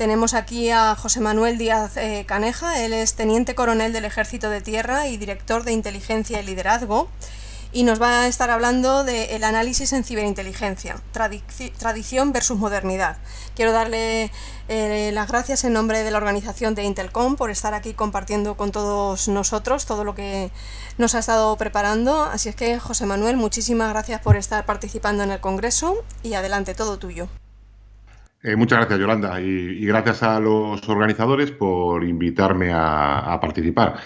Tenemos aquí a José Manuel Díaz Caneja. Él es teniente coronel del Ejército de Tierra y director de Inteligencia y Liderazgo, y nos va a estar hablando del análisis en ciberinteligencia, tradición versus modernidad. Quiero darle las gracias en nombre de la organización de Intelcom por estar aquí compartiendo con todos nosotros todo lo que nos ha estado preparando. Así es que, José Manuel, muchísimas gracias por estar participando en el Congreso y adelante, todo tuyo. Muchas gracias, Yolanda, y gracias a los organizadores por invitarme a participar.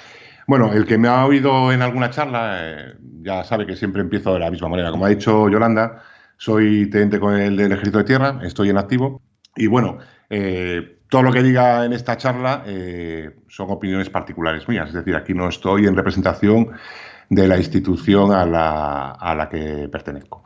Bueno, el que me ha oído en alguna charla ya sabe que siempre empiezo de la misma manera. Como ha dicho Yolanda, soy teniente coronel del Ejército de Tierra, estoy en activo y bueno, todo lo que diga en esta charla son opiniones particulares mías. Es decir, aquí no estoy en representación de la institución a la que pertenezco.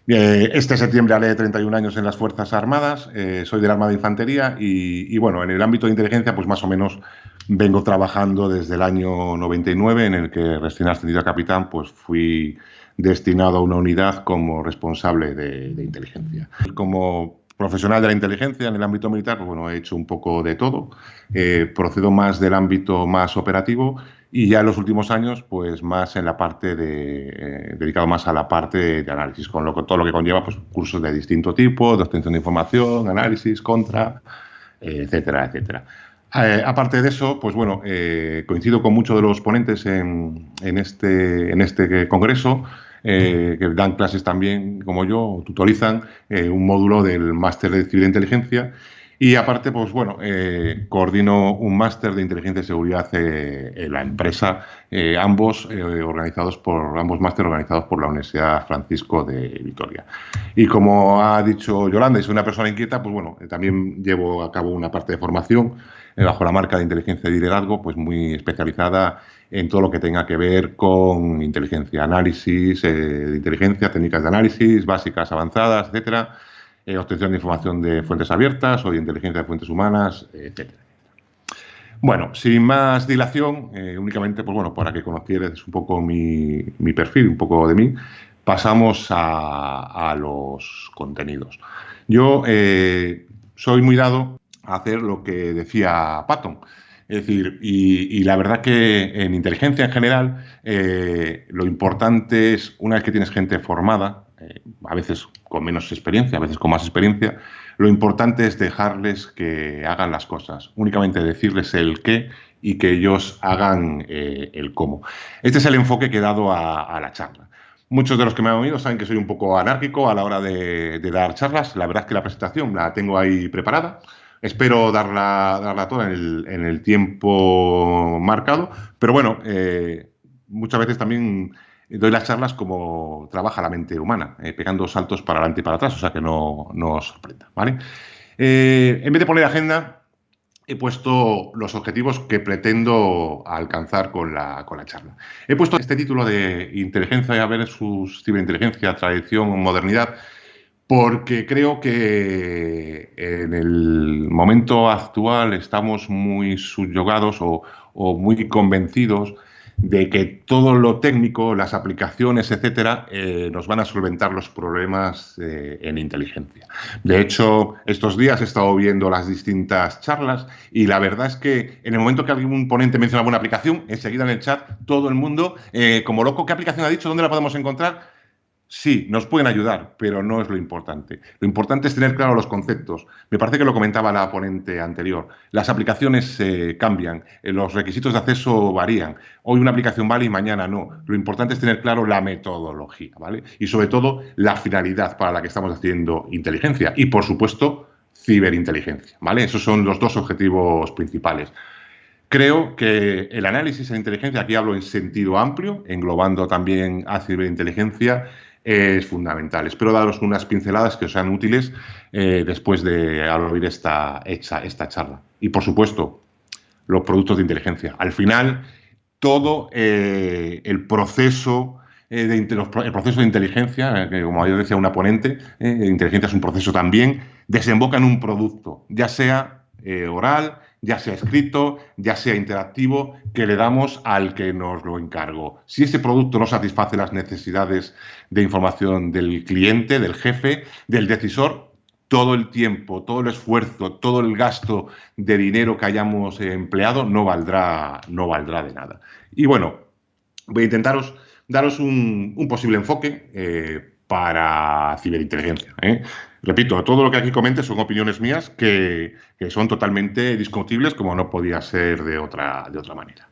Este septiembre haré 31 años en las Fuerzas Armadas, soy del Arma de Infantería y bueno, en el ámbito de inteligencia pues más o menos vengo trabajando desde el año 99, en el que recién ascendido a capitán pues fui destinado a una unidad como responsable de inteligencia. Como profesional de la inteligencia en el ámbito militar, pues bueno, he hecho un poco de todo, procedo más del ámbito más operativo y ya en los últimos años, pues más en la parte dedicado más a la parte de análisis, con todo lo que conlleva pues cursos de distinto tipo, de obtención de información, análisis, contra, etcétera, etcétera. Aparte de eso, pues bueno, coincido con muchos de los ponentes en este congreso, que dan clases también, como yo, tutorizan un módulo del máster de ciberinteligencia. Y aparte, pues bueno, coordino un máster de inteligencia y seguridad en la empresa, ambos máster organizados por la Universidad Francisco de Vitoria. Y como ha dicho Yolanda, y soy una persona inquieta, pues bueno, también llevo a cabo una parte de formación bajo la marca de inteligencia y liderazgo, pues muy especializada en todo lo que tenga que ver con inteligencia, análisis de inteligencia, técnicas de análisis, básicas, avanzadas, etcétera, obtención de información de fuentes abiertas o de inteligencia de fuentes humanas, etcétera. Bueno, sin más dilación, únicamente, pues bueno, para que conocierais un poco mi perfil, un poco de mí, pasamos a los contenidos. Yo soy muy dado a hacer lo que decía Patton. Es decir, y la verdad que en inteligencia en general, lo importante es, una vez que tienes gente formada, a veces con menos experiencia, a veces con más experiencia, lo importante es dejarles que hagan las cosas, únicamente decirles el qué y que ellos hagan el cómo. Este es el enfoque que he dado a la charla. Muchos de los que me han oído saben que soy un poco anárquico a la hora de dar charlas. La verdad es que la presentación la tengo ahí preparada. Espero darla toda en el tiempo marcado, pero bueno, muchas veces también doy las charlas como trabaja la mente humana, pegando saltos para adelante y para atrás, o sea que no os sorprenda, ¿vale? En vez de poner agenda, he puesto los objetivos que pretendo alcanzar con la charla. He puesto este título de Inteligencia versus Ciberinteligencia, Tradición o Modernidad, porque creo que en el momento actual estamos muy subyugados o muy convencidos de que todo lo técnico, las aplicaciones, etcétera, nos van a solventar los problemas en inteligencia. De hecho, estos días he estado viendo las distintas charlas y la verdad es que en el momento que algún ponente menciona alguna aplicación, enseguida en el chat todo el mundo, como loco, ¿qué aplicación ha dicho? ¿Dónde la podemos encontrar? Sí, nos pueden ayudar, pero no es lo importante. Lo importante es tener claro los conceptos. Me parece que lo comentaba la ponente anterior. Las aplicaciones cambian, los requisitos de acceso varían. Hoy una aplicación vale y mañana no. Lo importante es tener claro la metodología, ¿vale? Y sobre todo la finalidad para la que estamos haciendo inteligencia. Y, por supuesto, ciberinteligencia, ¿vale? Esos son los dos objetivos principales. Creo que el análisis en inteligencia, aquí hablo en sentido amplio, englobando también a ciberinteligencia, es fundamental. Espero daros unas pinceladas que os sean útiles después de al oír esta charla. Y, por supuesto, los productos de inteligencia. Al final, todo el proceso de inteligencia, que como yo decía una ponente, inteligencia es un proceso también, desemboca en un producto, ya sea oral, ya sea escrito, ya sea interactivo, que le damos al que nos lo encargó. Si ese producto no satisface las necesidades de información del cliente, del jefe, del decisor, todo el tiempo, todo el esfuerzo, todo el gasto de dinero que hayamos empleado no valdrá de nada. Y bueno, voy a daros un posible enfoque para ciberinteligencia. Repito, todo lo que aquí comente son opiniones mías que son totalmente discutibles, como no podía ser de otra manera.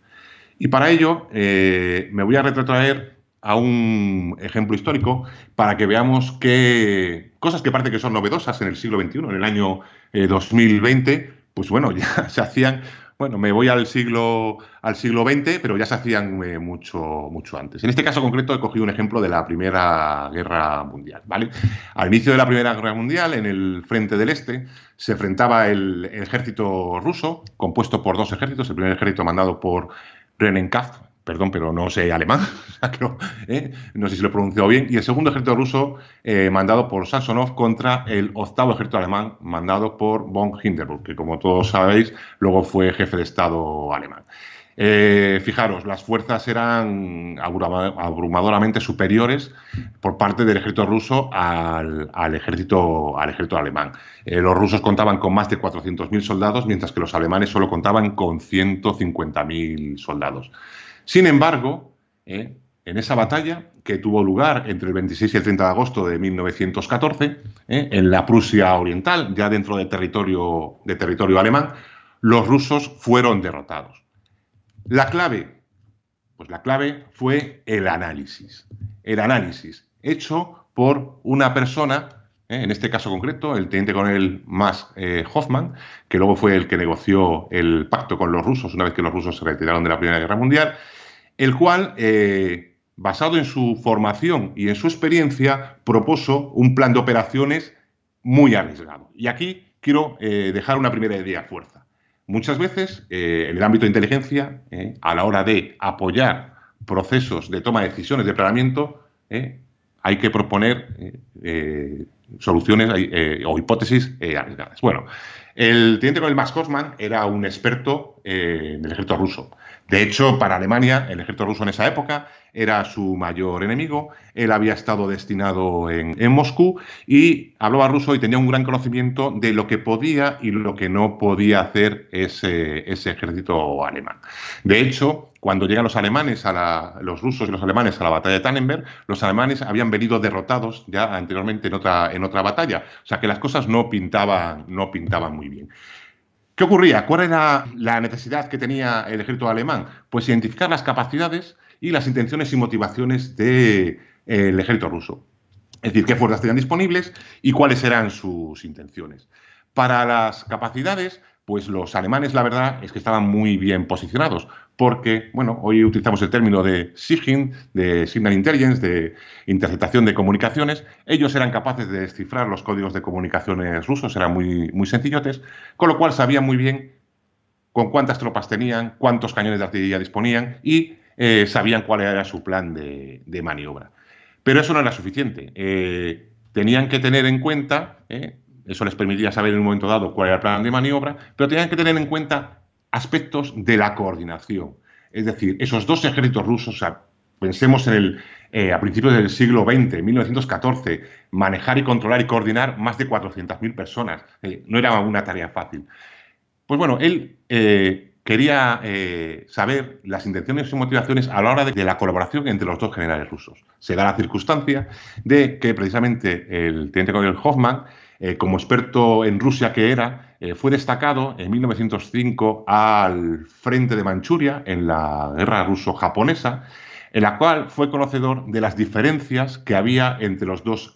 Y para ello me voy a retrotraer a un ejemplo histórico para que veamos que cosas que parece que son novedosas en el siglo XXI, en el año 2020, pues bueno, ya se hacían. Bueno, me voy al siglo XX, pero ya se hacían mucho antes. En este caso concreto he cogido un ejemplo de la Primera Guerra Mundial, ¿vale? Al inicio de la Primera Guerra Mundial, en el frente del Este, se enfrentaba el ejército ruso, compuesto por dos ejércitos. El primer ejército mandado por Rennenkampf, perdón, pero no sé alemán, no sé si lo he pronunciado bien, y el segundo ejército ruso mandado por Samsonov contra el octavo ejército alemán mandado por von Hindenburg, que como todos sabéis luego fue jefe de Estado alemán. Fijaros, las fuerzas eran abrumadoramente superiores por parte del ejército ruso al ejército alemán. Los rusos contaban con más de 400.000 soldados, mientras que los alemanes solo contaban con 150.000 soldados. Sin embargo, en esa batalla que tuvo lugar entre el 26 y el 30 de agosto de 1914, en la Prusia Oriental, ya dentro de territorio alemán, los rusos fueron derrotados. La clave, pues la clave fue el análisis hecho por una persona, en este caso concreto, el teniente coronel Max Hoffmann, que luego fue el que negoció el pacto con los rusos una vez que los rusos se retiraron de la Primera Guerra Mundial, el cual, basado en su formación y en su experiencia, propuso un plan de operaciones muy arriesgado. Y aquí quiero dejar una primera idea fuerza. Muchas veces, en el ámbito de inteligencia, a la hora de apoyar procesos de toma de decisiones, de planeamiento, hay que proponer soluciones o hipótesis arriesgadas. Bueno, el teniente coronel Max Hoffmann era un experto en el ejército ruso. De hecho, para Alemania, el ejército ruso en esa época era su mayor enemigo. Él había estado destinado en Moscú y hablaba ruso y tenía un gran conocimiento de lo que podía y lo que no podía hacer ese ejército alemán. De hecho, cuando llegan los rusos y los alemanes a la batalla de Tannenberg, los alemanes habían venido derrotados ya anteriormente en otra batalla. O sea que las cosas no pintaban muy bien. ¿Qué ocurría? ¿Cuál era la necesidad que tenía el ejército alemán? Pues identificar las capacidades y las intenciones y motivaciones del ejército ruso. Es decir, qué fuerzas tenían disponibles y cuáles eran sus intenciones. Para las capacidades, pues los alemanes, la verdad, es que estaban muy bien posicionados, porque, bueno, hoy utilizamos el término de SIGINT, de Signal Intelligence, de interceptación de comunicaciones. Ellos eran capaces de descifrar los códigos de comunicaciones rusos, eran muy sencillotes, con lo cual sabían muy bien con cuántas tropas tenían, cuántos cañones de artillería disponían y sabían cuál era su plan de maniobra. Pero eso no era suficiente. Tenían que tener en cuenta, eso les permitía saber en un momento dado cuál era el plan de maniobra, pero tenían que tener en cuenta aspectos de la coordinación. Es decir, esos dos ejércitos rusos, o sea, pensemos a principios del siglo XX, 1914, manejar y controlar y coordinar más de 400.000 personas. No era una tarea fácil. Pues bueno, él quería saber las intenciones y motivaciones a la hora de la colaboración entre los dos generales rusos. Se da la circunstancia de que precisamente el teniente coronel Hoffmann, como experto en Rusia que era, fue destacado en 1905 al frente de Manchuria en la guerra ruso-japonesa, en la cual fue conocedor de las diferencias que había entre los dos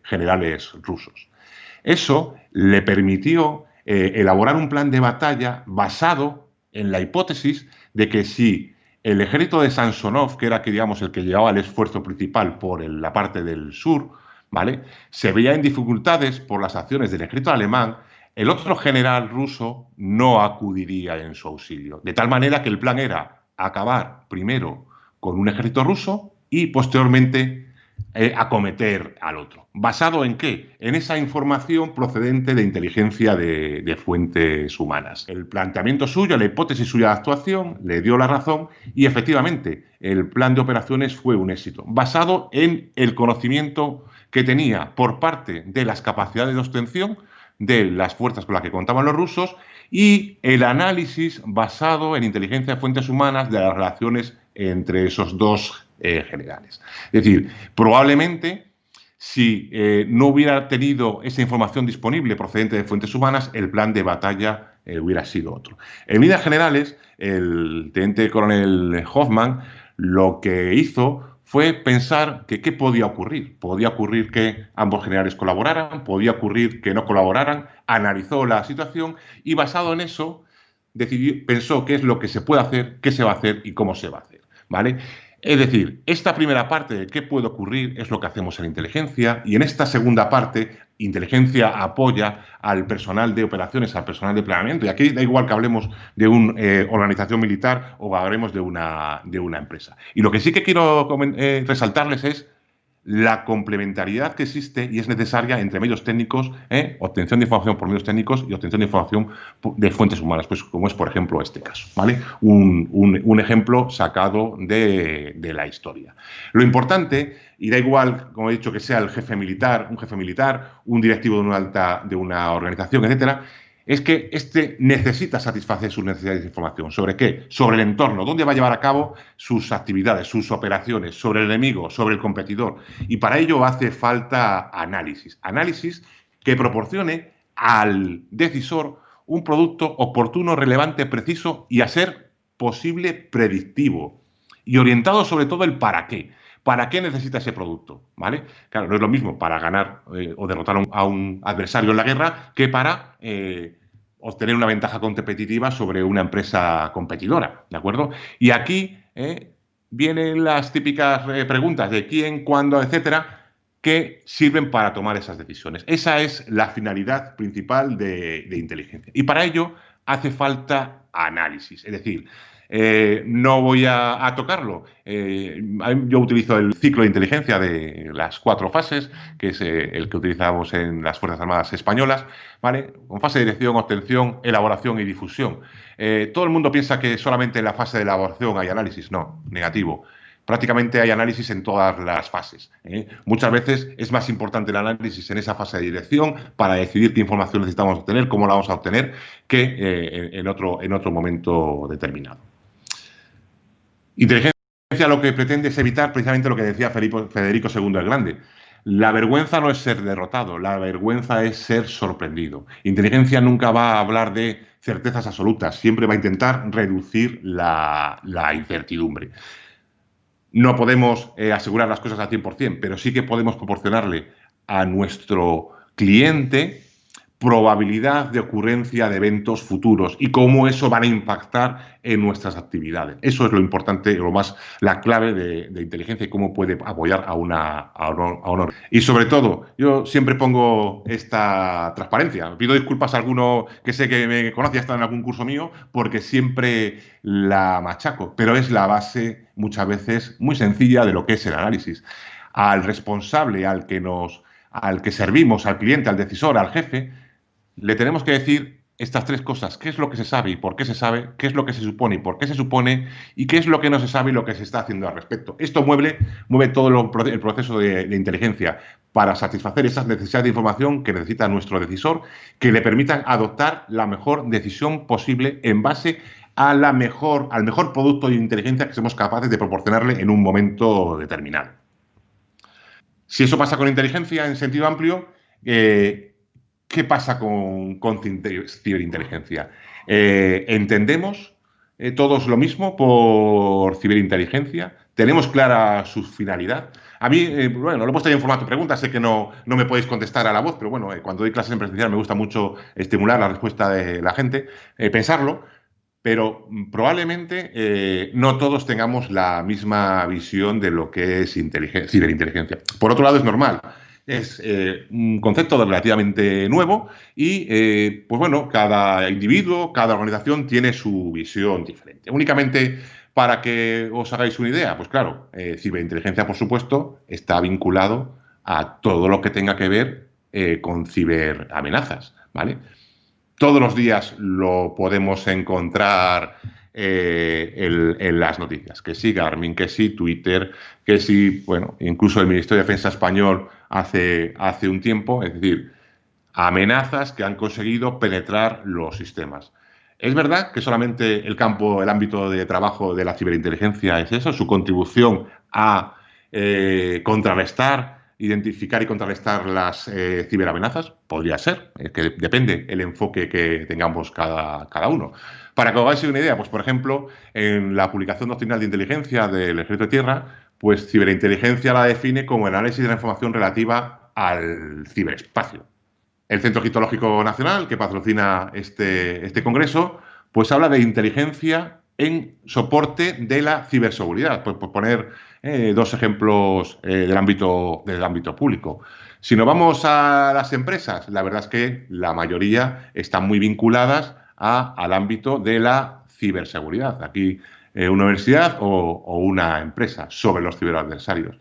generales rusos. Eso le permitió elaborar un plan de batalla basado en la hipótesis de que si el ejército de Samsonov, que era, digamos, el que llevaba el esfuerzo principal por la parte del sur, ¿vale?, se veía en dificultades por las acciones del ejército alemán, el otro general ruso no acudiría en su auxilio. De tal manera que el plan era acabar primero con un ejército ruso y posteriormente acometer al otro. ¿Basado en qué? En esa información procedente de inteligencia de fuentes humanas. El planteamiento suyo, la hipótesis suya de actuación, le dio la razón y efectivamente el plan de operaciones fue un éxito, basado en el conocimiento que tenía por parte de las capacidades de obtención de las fuerzas con las que contaban los rusos y el análisis basado en inteligencia de fuentes humanas de las relaciones entre esos dos generales. Es decir, probablemente si no hubiera tenido esa información disponible procedente de fuentes humanas, el plan de batalla hubiera sido otro. En líneas generales, el teniente coronel Hoffman lo que hizo fue pensar que qué podía ocurrir. Podía ocurrir que ambos generales colaboraran, podía ocurrir que no colaboraran, analizó la situación y basado en eso pensó qué es lo que se puede hacer, qué se va a hacer y cómo se va a hacer, ¿vale? Es decir, esta primera parte de qué puede ocurrir es lo que hacemos en inteligencia y en esta segunda parte, inteligencia apoya al personal de operaciones, al personal de planeamiento. Y aquí da igual que hablemos de una organización militar o hablemos de una empresa. Y lo que sí que quiero resaltarles es la complementariedad que existe y es necesaria entre medios técnicos, obtención de información por medios técnicos y obtención de información de fuentes humanas, pues como es, por ejemplo, este caso, ¿vale? Un ejemplo sacado de la historia. Lo importante, y da igual, como he dicho, que sea el jefe militar, un directivo de una organización, etcétera, es que este necesita satisfacer sus necesidades de información. ¿Sobre qué? Sobre el entorno, dónde va a llevar a cabo sus actividades, sus operaciones, sobre el enemigo, sobre el competidor. Y para ello hace falta análisis. Análisis que proporcione al decisor un producto oportuno, relevante, preciso y a ser posible predictivo. Y orientado sobre todo el para qué. ¿Para qué necesita ese producto? ¿Vale? Claro, no es lo mismo para ganar o derrotar a un adversario en la guerra que para obtener una ventaja competitiva sobre una empresa competidora, ¿de acuerdo? Y aquí vienen las típicas preguntas de quién, cuándo, etcétera, que sirven para tomar esas decisiones. Esa es la finalidad principal de inteligencia. Y para ello hace falta análisis, es decir, no voy a tocarlo. Yo utilizo el ciclo de inteligencia de las 4 fases, que es el que utilizamos en las Fuerzas Armadas Españolas, ¿vale? Con fase de dirección, obtención, elaboración y difusión. Todo el mundo piensa que solamente en la fase de elaboración hay análisis. No, negativo. Prácticamente hay análisis en todas las fases. Muchas veces es más importante el análisis en esa fase de dirección para decidir qué información necesitamos obtener, cómo la vamos a obtener, que en otro momento determinado. Inteligencia lo que pretende es evitar precisamente lo que decía Federico II el Grande. La vergüenza no es ser derrotado, la vergüenza es ser sorprendido. Inteligencia nunca va a hablar de certezas absolutas, siempre va a intentar reducir la incertidumbre. No podemos asegurar las cosas al 100%, pero sí que podemos proporcionarle a nuestro cliente probabilidad de ocurrencia de eventos futuros y cómo eso va a impactar en nuestras actividades. Eso es lo importante, la clave de inteligencia y cómo puede apoyar a una. Y sobre todo, yo siempre pongo esta transparencia. Pido disculpas a alguno que sé que me conoce, ya está en algún curso mío, porque siempre la machaco, pero es la base muchas veces muy sencilla de lo que es el análisis. Al responsable, al que servimos, al cliente, al decisor, al jefe, le tenemos que decir estas 3 cosas. ¿Qué es lo que se sabe y por qué se sabe? ¿Qué es lo que se supone y por qué se supone? ¿Y qué es lo que no se sabe y lo que se está haciendo al respecto? Esto mueve todo el proceso de inteligencia para satisfacer esas necesidades de información que necesita nuestro decisor, que le permitan adoptar la mejor decisión posible en base al mejor producto de inteligencia que seamos capaces de proporcionarle en un momento determinado. Si eso pasa con inteligencia en sentido amplio, ¿qué pasa con ciberinteligencia? ¿Entendemos todos lo mismo por ciberinteligencia? ¿Tenemos clara su finalidad? A mí, bueno, lo he puesto ahí en formato de preguntas, sé que no me podéis contestar a la voz, pero bueno, cuando doy clases en presencial me gusta mucho estimular la respuesta de la gente, pensarlo, pero probablemente no todos tengamos la misma visión de lo que es ciberinteligencia. Por otro lado, es normal. Es un concepto relativamente nuevo y, pues bueno, cada individuo, cada organización tiene su visión diferente. Únicamente para que os hagáis una idea, pues claro, ciberinteligencia, por supuesto, está vinculado a todo lo que tenga que ver con ciberamenazas, ¿vale? Todos los días lo podemos encontrar en las noticias. Que sí Garmin, que sí Twitter, que sí, bueno, incluso el Ministerio de Defensa español hace un tiempo, es decir, amenazas que han conseguido penetrar los sistemas. Es verdad que solamente el ámbito de trabajo de la ciberinteligencia es eso, su contribución a contrarrestar, identificar y contrarrestar las ciberamenazas. Podría ser, que depende el enfoque que tengamos cada uno. Para que os hagáis una idea, pues por ejemplo, en la publicación doctrinal de inteligencia del Ejército de Tierra, pues ciberinteligencia la define como el análisis de la información relativa al ciberespacio. El Centro Egiptológico Nacional, que patrocina este congreso, pues habla de inteligencia en soporte de la ciberseguridad. Pues por poner dos ejemplos del ámbito público. Si nos vamos a las empresas, la verdad es que la mayoría están muy vinculadas al ámbito de la ciberseguridad. Aquí una universidad o una empresa sobre los ciberadversarios.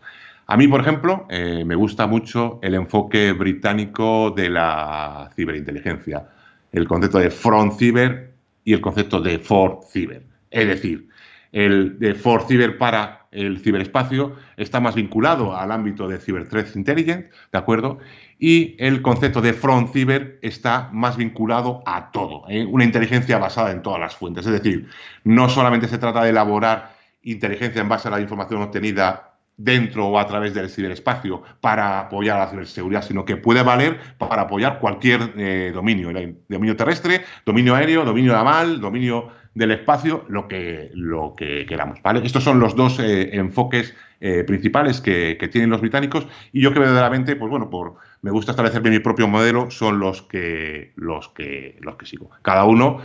A mí, por ejemplo, me gusta mucho el enfoque británico de la ciberinteligencia, el concepto de Front Cyber y el concepto de For Cyber. Es decir, el de For Cyber para el ciberespacio está más vinculado al ámbito de Cyber Threat Intelligence, ¿de acuerdo? Y el concepto de Front Cyber está más vinculado a todo, una inteligencia basada en todas las fuentes. Es decir, no solamente se trata de elaborar inteligencia en base a la información obtenida dentro o a través del ciberespacio para apoyar a la ciberseguridad, sino que puede valer para apoyar cualquier dominio, el dominio terrestre, dominio aéreo, dominio naval, dominio del espacio, lo que queramos, ¿vale? Estos son los dos enfoques principales que tienen los británicos, y yo que verdaderamente, pues bueno, me gusta establecerme mi propio modelo, son los que sigo. Cada uno,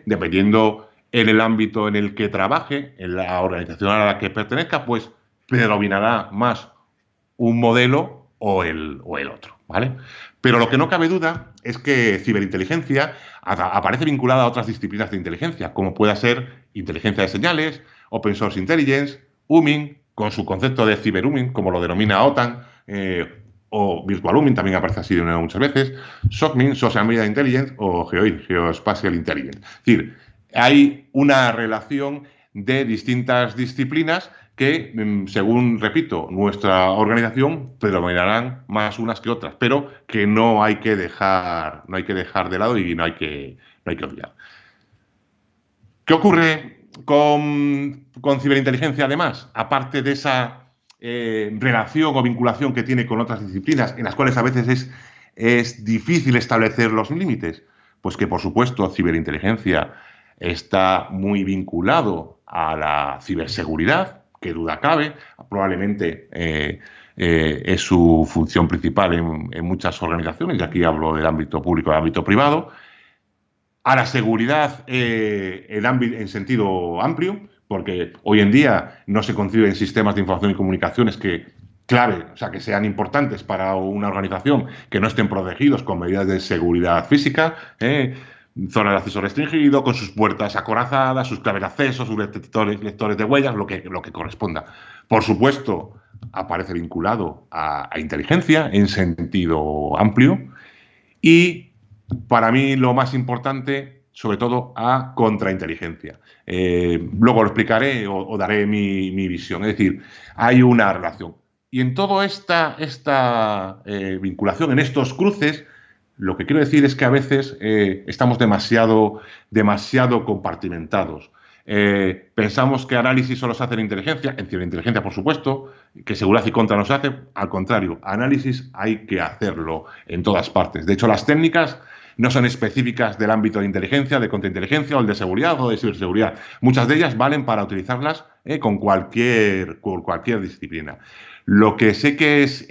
dependiendo en el ámbito en el que trabaje, en la organización a la que pertenezca, pues predominará más un modelo o el otro, ¿vale? Pero lo que no cabe duda es que ciberinteligencia aparece vinculada a otras disciplinas de inteligencia, como pueda ser inteligencia de señales, Open Source Intelligence, UMIN, con su concepto de ciberUMIN, como lo denomina OTAN, o Virtual UMIN, también aparece así de nuevo muchas veces, SOCMIN, Social Media Intelligence, o GEOIN, Geospatial Intelligence. Es decir, hay una relación de distintas disciplinas que, según, repito, nuestra organización, predominarán más unas que otras, pero que no hay que dejar de lado y no hay que olvidar. ¿Qué ocurre con ciberinteligencia, además? Aparte de esa relación o vinculación que tiene con otras disciplinas, en las cuales a veces es difícil establecer los límites, pues que, por supuesto, ciberinteligencia está muy vinculado a la ciberseguridad, qué duda cabe, probablemente es su función principal en muchas organizaciones, y aquí hablo del ámbito público y del ámbito privado, a la seguridad en sentido amplio, porque hoy en día no se conciben sistemas de información y comunicaciones que sean importantes para una organización, que no estén protegidos con medidas de seguridad física, zona de acceso restringido, con sus puertas acorazadas, sus claves de acceso, sus lectores de huellas, lo que corresponda. Por supuesto, aparece vinculado a inteligencia en sentido amplio y, para mí, lo más importante, sobre todo, a contrainteligencia. Luego lo explicaré o daré mi visión. Es decir, hay una relación. Y en toda esta vinculación, en estos cruces, lo que quiero decir es que a veces estamos demasiado compartimentados. Pensamos que análisis solo se hace en inteligencia, en ciberinteligencia, por supuesto, que seguridad y contra no se hace. Al contrario, análisis hay que hacerlo en todas partes. De hecho, las técnicas no son específicas del ámbito de inteligencia, de contrainteligencia o el de seguridad o de ciberseguridad. Muchas de ellas valen para utilizarlas con cualquier disciplina. Lo que sé que es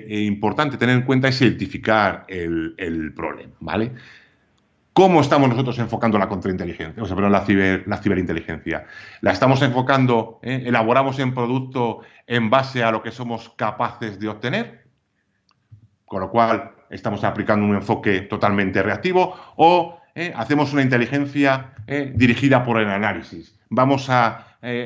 importante tener en cuenta es identificar el problema, ¿vale? ¿Cómo estamos nosotros enfocando la contrainteligencia? La ciberinteligencia. ¿La estamos enfocando, elaboramos en producto en base a lo que somos capaces de obtener? Con lo cual, estamos aplicando un enfoque totalmente reactivo, o hacemos una inteligencia dirigida por el análisis. Vamos a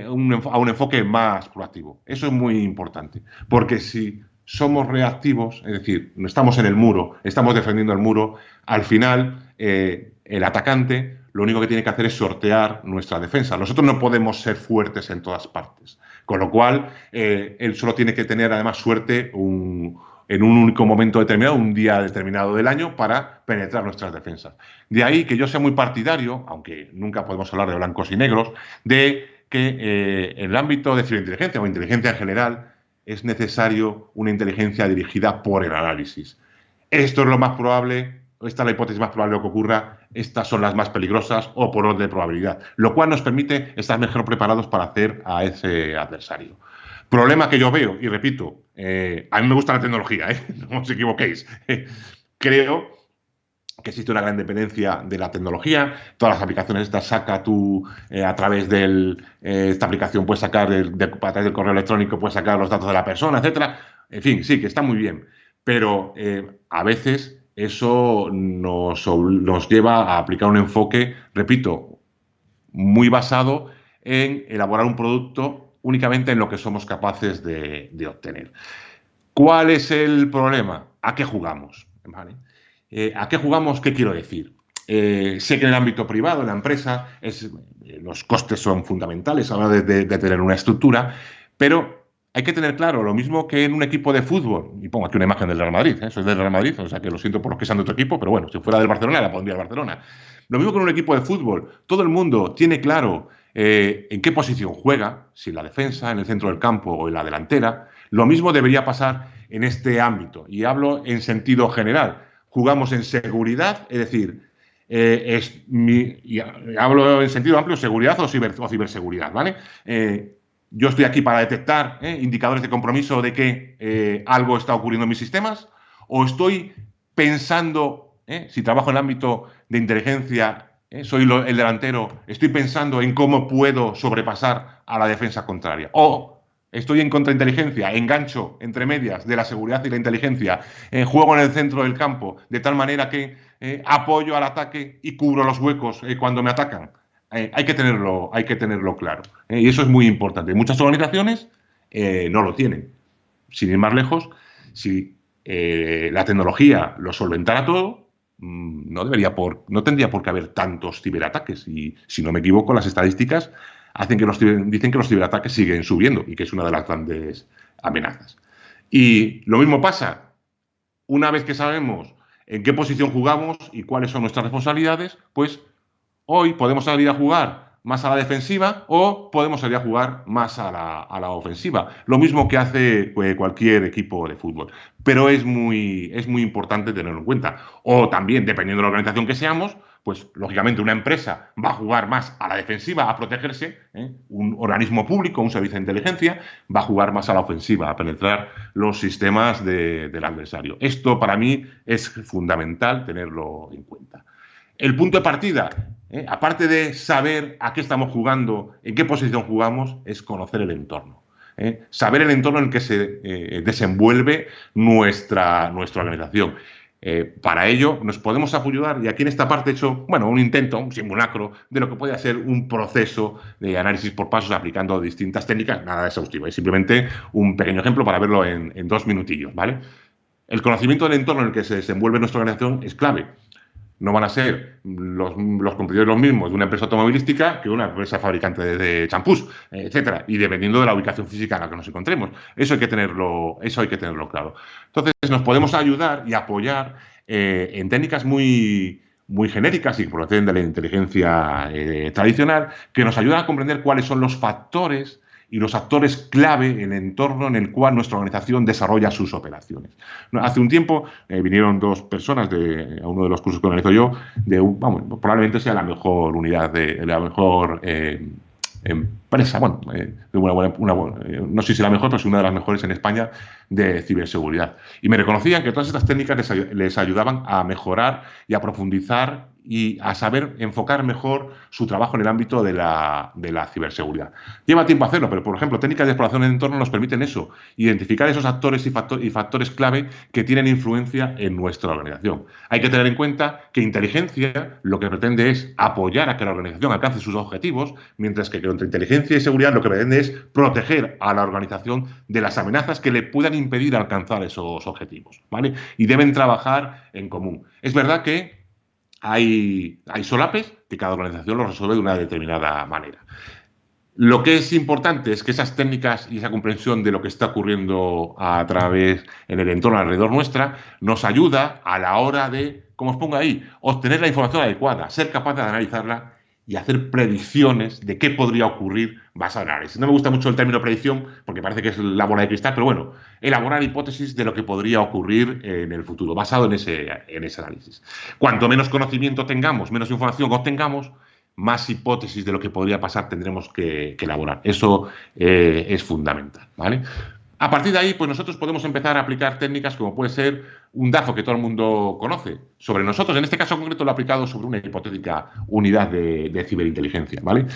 un enfoque más proactivo. Eso es muy importante, porque si somos reactivos, es decir, estamos en el muro, estamos defendiendo el muro, al final el atacante lo único que tiene que hacer es sortear nuestra defensa. Nosotros no podemos ser fuertes en todas partes, con lo cual él solo tiene que tener además suerte en un único momento determinado, un día determinado del año, para penetrar nuestras defensas. De ahí que yo sea muy partidario, aunque nunca podemos hablar de blancos y negros, de que en el ámbito de ciberinteligencia o inteligencia en general es necesario una inteligencia dirigida por el análisis. Esto es lo más probable, esta es la hipótesis más probable de lo que ocurra, estas son las más peligrosas o por orden de probabilidad, lo cual nos permite estar mejor preparados para hacer a ese adversario. Problema que yo veo, y repito, a mí me gusta la tecnología, no os equivoquéis. Creo que existe una gran dependencia de la tecnología. Todas las aplicaciones estas saca tú a través de esta aplicación puedes sacar, a través del correo electrónico puedes sacar los datos de la persona, etcétera. En fin, sí, que está muy bien. Pero a veces eso nos lleva a aplicar un enfoque, repito, muy basado en elaborar un producto únicamente en lo que somos capaces de obtener. ¿Cuál es el problema? ¿A qué jugamos? ¿Vale? ¿A qué jugamos? ¿Qué quiero decir? Sé que en el ámbito privado, en la empresa, los costes son fundamentales a la hora de tener una estructura, pero hay que tener claro, lo mismo que en un equipo de fútbol, y pongo aquí una imagen del Real Madrid, soy del Real Madrid, o sea que lo siento por los que sean de otro equipo, pero bueno, si fuera del Barcelona, la pondría al Barcelona. Lo mismo que en un equipo de fútbol, todo el mundo tiene claro en qué posición juega, si en la defensa, en el centro del campo o en la delantera. Lo mismo debería pasar en este ámbito, y hablo en sentido general. Jugamos en seguridad, es decir, y hablo en sentido amplio, seguridad o ciberseguridad, ¿vale? Yo estoy aquí para detectar indicadores de compromiso de que algo está ocurriendo en mis sistemas, o estoy pensando, si trabajo en el ámbito de inteligencia, soy el delantero, estoy pensando en cómo puedo sobrepasar a la defensa contraria. O estoy en contrainteligencia, engancho entre medias de la seguridad y la inteligencia, juego en el centro del campo, de tal manera que apoyo al ataque y cubro los huecos cuando me atacan. Hay que tenerlo claro. Y eso es muy importante. Muchas organizaciones no lo tienen. Sin ir más lejos, si la tecnología lo solventara todo, no tendría por qué haber tantos ciberataques. Y si no me equivoco, las estadísticas dicen que los ciberataques siguen subiendo y que es una de las grandes amenazas. Y lo mismo pasa, una vez que sabemos en qué posición jugamos y cuáles son nuestras responsabilidades, pues hoy podemos salir a jugar más a la defensiva o podemos salir a jugar más a la ofensiva. Lo mismo que hace cualquier equipo de fútbol. Pero es muy importante tenerlo en cuenta. O también, dependiendo de la organización que seamos, pues lógicamente una empresa va a jugar más a la defensiva, a protegerse. Un organismo público, un servicio de inteligencia, va a jugar más a la ofensiva, a penetrar los sistemas del adversario. Esto para mí es fundamental tenerlo en cuenta. El punto de partida, aparte de saber a qué estamos jugando, en qué posición jugamos, es conocer el entorno. Saber el entorno en el que se desenvuelve nuestra organización. Para ello nos podemos ayudar, y aquí en esta parte he hecho un intento, un simulacro, de lo que puede ser un proceso de análisis por pasos aplicando distintas técnicas, nada exhaustivo, es simplemente un pequeño ejemplo para verlo en 2 minutillos, ¿vale? El conocimiento del entorno en el que se desenvuelve nuestra organización es clave. No van a ser los competidores los mismos de una empresa automovilística que una empresa fabricante de champús, etcétera, y dependiendo de la ubicación física en la que nos encontremos. Eso hay que tenerlo claro. Entonces, nos podemos ayudar y apoyar en técnicas muy genéricas y proceden de la inteligencia tradicional, que nos ayudan a comprender cuáles son los factores y los actores clave en el entorno en el cual nuestra organización desarrolla sus operaciones. Hace un tiempo vinieron 2 personas a uno de los cursos que organizo yo, probablemente sea la mejor unidad, la mejor empresa, no sé si la mejor, pero es una de las mejores en España de ciberseguridad. Y me reconocían que todas estas técnicas les ayudaban a mejorar y a profundizar y a saber enfocar mejor su trabajo en el ámbito de la ciberseguridad. Lleva tiempo hacerlo, pero, por ejemplo, técnicas de exploración de entorno nos permiten eso, identificar esos actores y factores clave que tienen influencia en nuestra organización. Hay que tener en cuenta que inteligencia lo que pretende es apoyar a que la organización alcance sus objetivos, mientras que contra inteligencia y seguridad lo que pretende es proteger a la organización de las amenazas que le puedan impedir alcanzar esos objetivos, ¿vale? Y deben trabajar en común. Es verdad que hay solapes que cada organización lo resuelve de una determinada manera. Lo que es importante es que esas técnicas y esa comprensión de lo que está ocurriendo en el entorno alrededor nuestra nos ayuda a la hora de, como os pongo ahí, obtener la información adecuada, ser capaz de analizarla y hacer predicciones de qué podría ocurrir basado en análisis. No me gusta mucho el término predicción porque parece que es la bola de cristal, pero bueno, elaborar hipótesis de lo que podría ocurrir en el futuro, basado en ese análisis. Cuanto menos conocimiento tengamos, menos información obtengamos, más hipótesis de lo que podría pasar tendremos que elaborar. Eso es fundamental, ¿vale? A partir de ahí, pues nosotros podemos empezar a aplicar técnicas como puede ser un DAFO que todo el mundo conoce sobre nosotros. En este caso concreto lo he aplicado sobre una hipotética unidad de ciberinteligencia, ¿vale?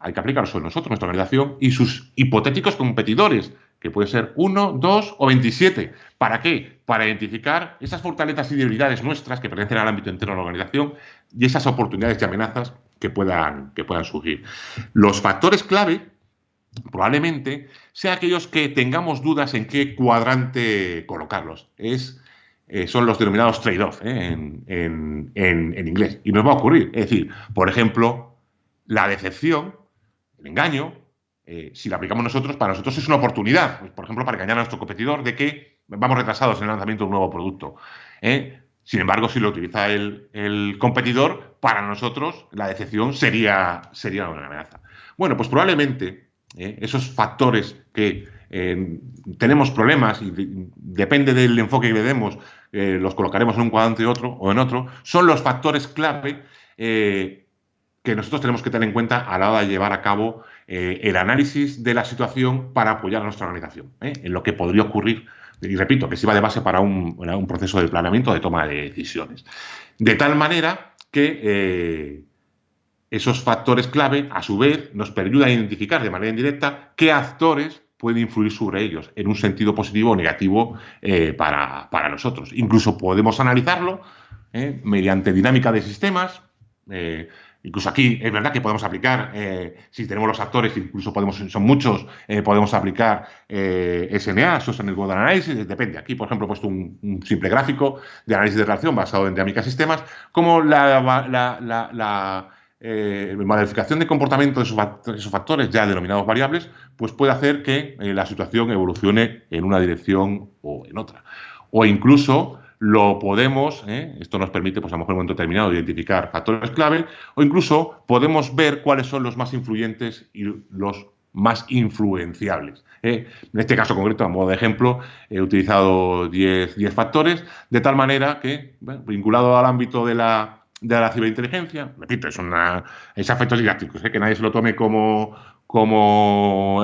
Hay que aplicarlo sobre nosotros, nuestra organización y sus hipotéticos competidores, que puede ser 1, 2 o 27. ¿Para qué? Para identificar esas fortalezas y debilidades nuestras que pertenecen al ámbito interno de la organización y esas oportunidades y amenazas que puedan surgir. Los factores clave probablemente sean aquellos que tengamos dudas en qué cuadrante colocarlos. Son los denominados trade-off en inglés. Y nos va a ocurrir. Es decir, por ejemplo, la decepción, el engaño, si lo aplicamos nosotros, para nosotros es una oportunidad. Pues, por ejemplo, para engañar a nuestro competidor de que vamos retrasados en el lanzamiento de un nuevo producto. Sin embargo, si lo utiliza el competidor, para nosotros la decepción sería una amenaza. Bueno, pues probablemente esos factores que tenemos problemas y depende del enfoque que le demos, los colocaremos en un cuadrante o en otro, son los factores clave que nosotros tenemos que tener en cuenta a la hora de llevar a cabo el análisis de la situación para apoyar a nuestra organización en lo que podría ocurrir. Y repito, que sirva de base para un proceso de planeamiento, de toma de decisiones. De tal manera que esos factores clave, a su vez, nos ayudan a identificar de manera indirecta qué actores pueden influir sobre ellos en un sentido positivo o negativo para nosotros. Incluso podemos analizarlo mediante dinámica de sistemas. Incluso aquí es verdad que podemos aplicar, si tenemos los actores, incluso son muchos, podemos aplicar SNA, Social Network Analysis, depende. Aquí, por ejemplo, he puesto un simple gráfico de análisis de relación basado en dinámica de sistemas, como la modificación de comportamiento de esos factores, ya denominados variables, pues puede hacer que la situación evolucione en una dirección o en otra. O incluso lo podemos, esto nos permite, pues a lo mejor en un momento determinado, identificar factores clave, o incluso podemos ver cuáles son los más influyentes y los más influenciables. En este caso concreto, a modo de ejemplo, he utilizado 10 factores, de tal manera que, vinculado al ámbito de la ciberinteligencia, repito, es efectos didácticos, que nadie se lo tome como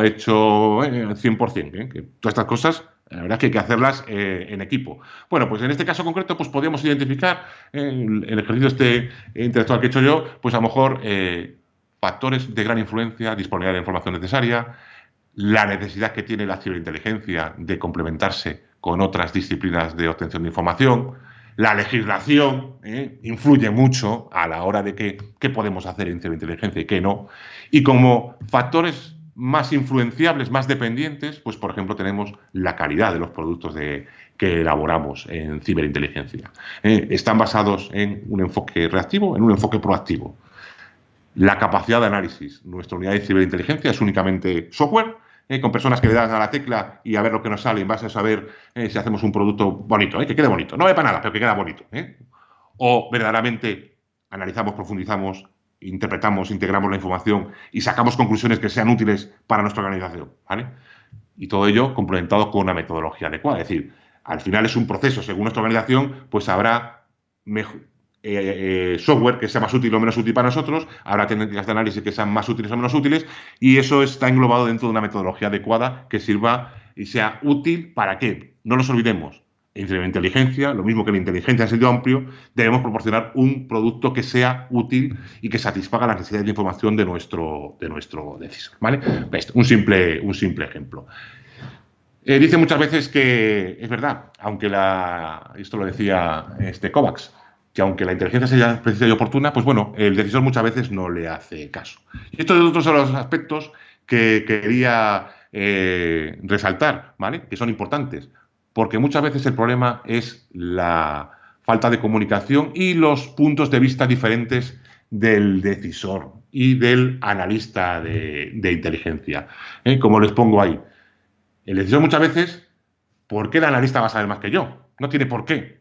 hecho 100%, que todas estas cosas, la verdad es que hay que hacerlas en equipo. Bueno, pues en este caso concreto, pues podríamos identificar el ejercicio intelectual que he hecho yo, pues a lo mejor factores de gran influencia, disponibilidad de la información necesaria, la necesidad que tiene la ciberinteligencia de complementarse con otras disciplinas de obtención de información. La legislación influye mucho a la hora de qué podemos hacer en ciberinteligencia y qué no. Y como factores más influenciables, más dependientes, pues por ejemplo tenemos la calidad de los productos que elaboramos en ciberinteligencia. Están basados en un enfoque reactivo, en un enfoque proactivo. La capacidad de análisis. Nuestra unidad de ciberinteligencia es únicamente software, con personas que le dan a la tecla y a ver lo que nos sale en base a saber si hacemos un producto bonito, que quede bonito. No vale para nada, pero que queda bonito. O verdaderamente analizamos, profundizamos, interpretamos, integramos la información y sacamos conclusiones que sean útiles para nuestra organización, ¿vale? Y todo ello complementado con una metodología adecuada. Es decir, al final es un proceso, según nuestra organización, pues habrá software que sea más útil o menos útil para nosotros, habrá técnicas de análisis que sean más útiles o menos útiles, y eso está englobado dentro de una metodología adecuada que sirva y sea útil. ¿Para qué? No nos olvidemos, en ciberinteligencia, lo mismo que en inteligencia en sentido amplio, debemos proporcionar un producto que sea útil y que satisfaga las necesidades de información de nuestro decisor, ¿vale? Un simple ejemplo. Dice muchas veces que es verdad, aunque esto lo decía Kovacs, que aunque la inteligencia sea precisa y oportuna, pues bueno, el decisor muchas veces no le hace caso. Y estos son otros de los aspectos que quería resaltar, ¿vale? Que son importantes, porque muchas veces el problema es la falta de comunicación y los puntos de vista diferentes del decisor y del analista de inteligencia. Como les pongo ahí, el decisor muchas veces, ¿por qué el analista va a saber más que yo? No tiene por qué.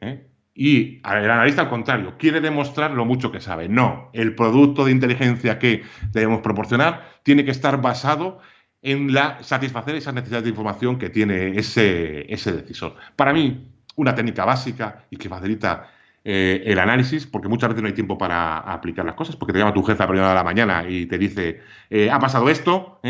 Y el analista, al contrario, quiere demostrar lo mucho que sabe. No, el producto de inteligencia que debemos proporcionar tiene que estar basado en satisfacer esas necesidades de información que tiene ese decisor. Para mí, una técnica básica y que facilita el análisis, porque muchas veces no hay tiempo para aplicar las cosas, porque te llama tu jefe a primera hora de la mañana y te dice, ha pasado esto,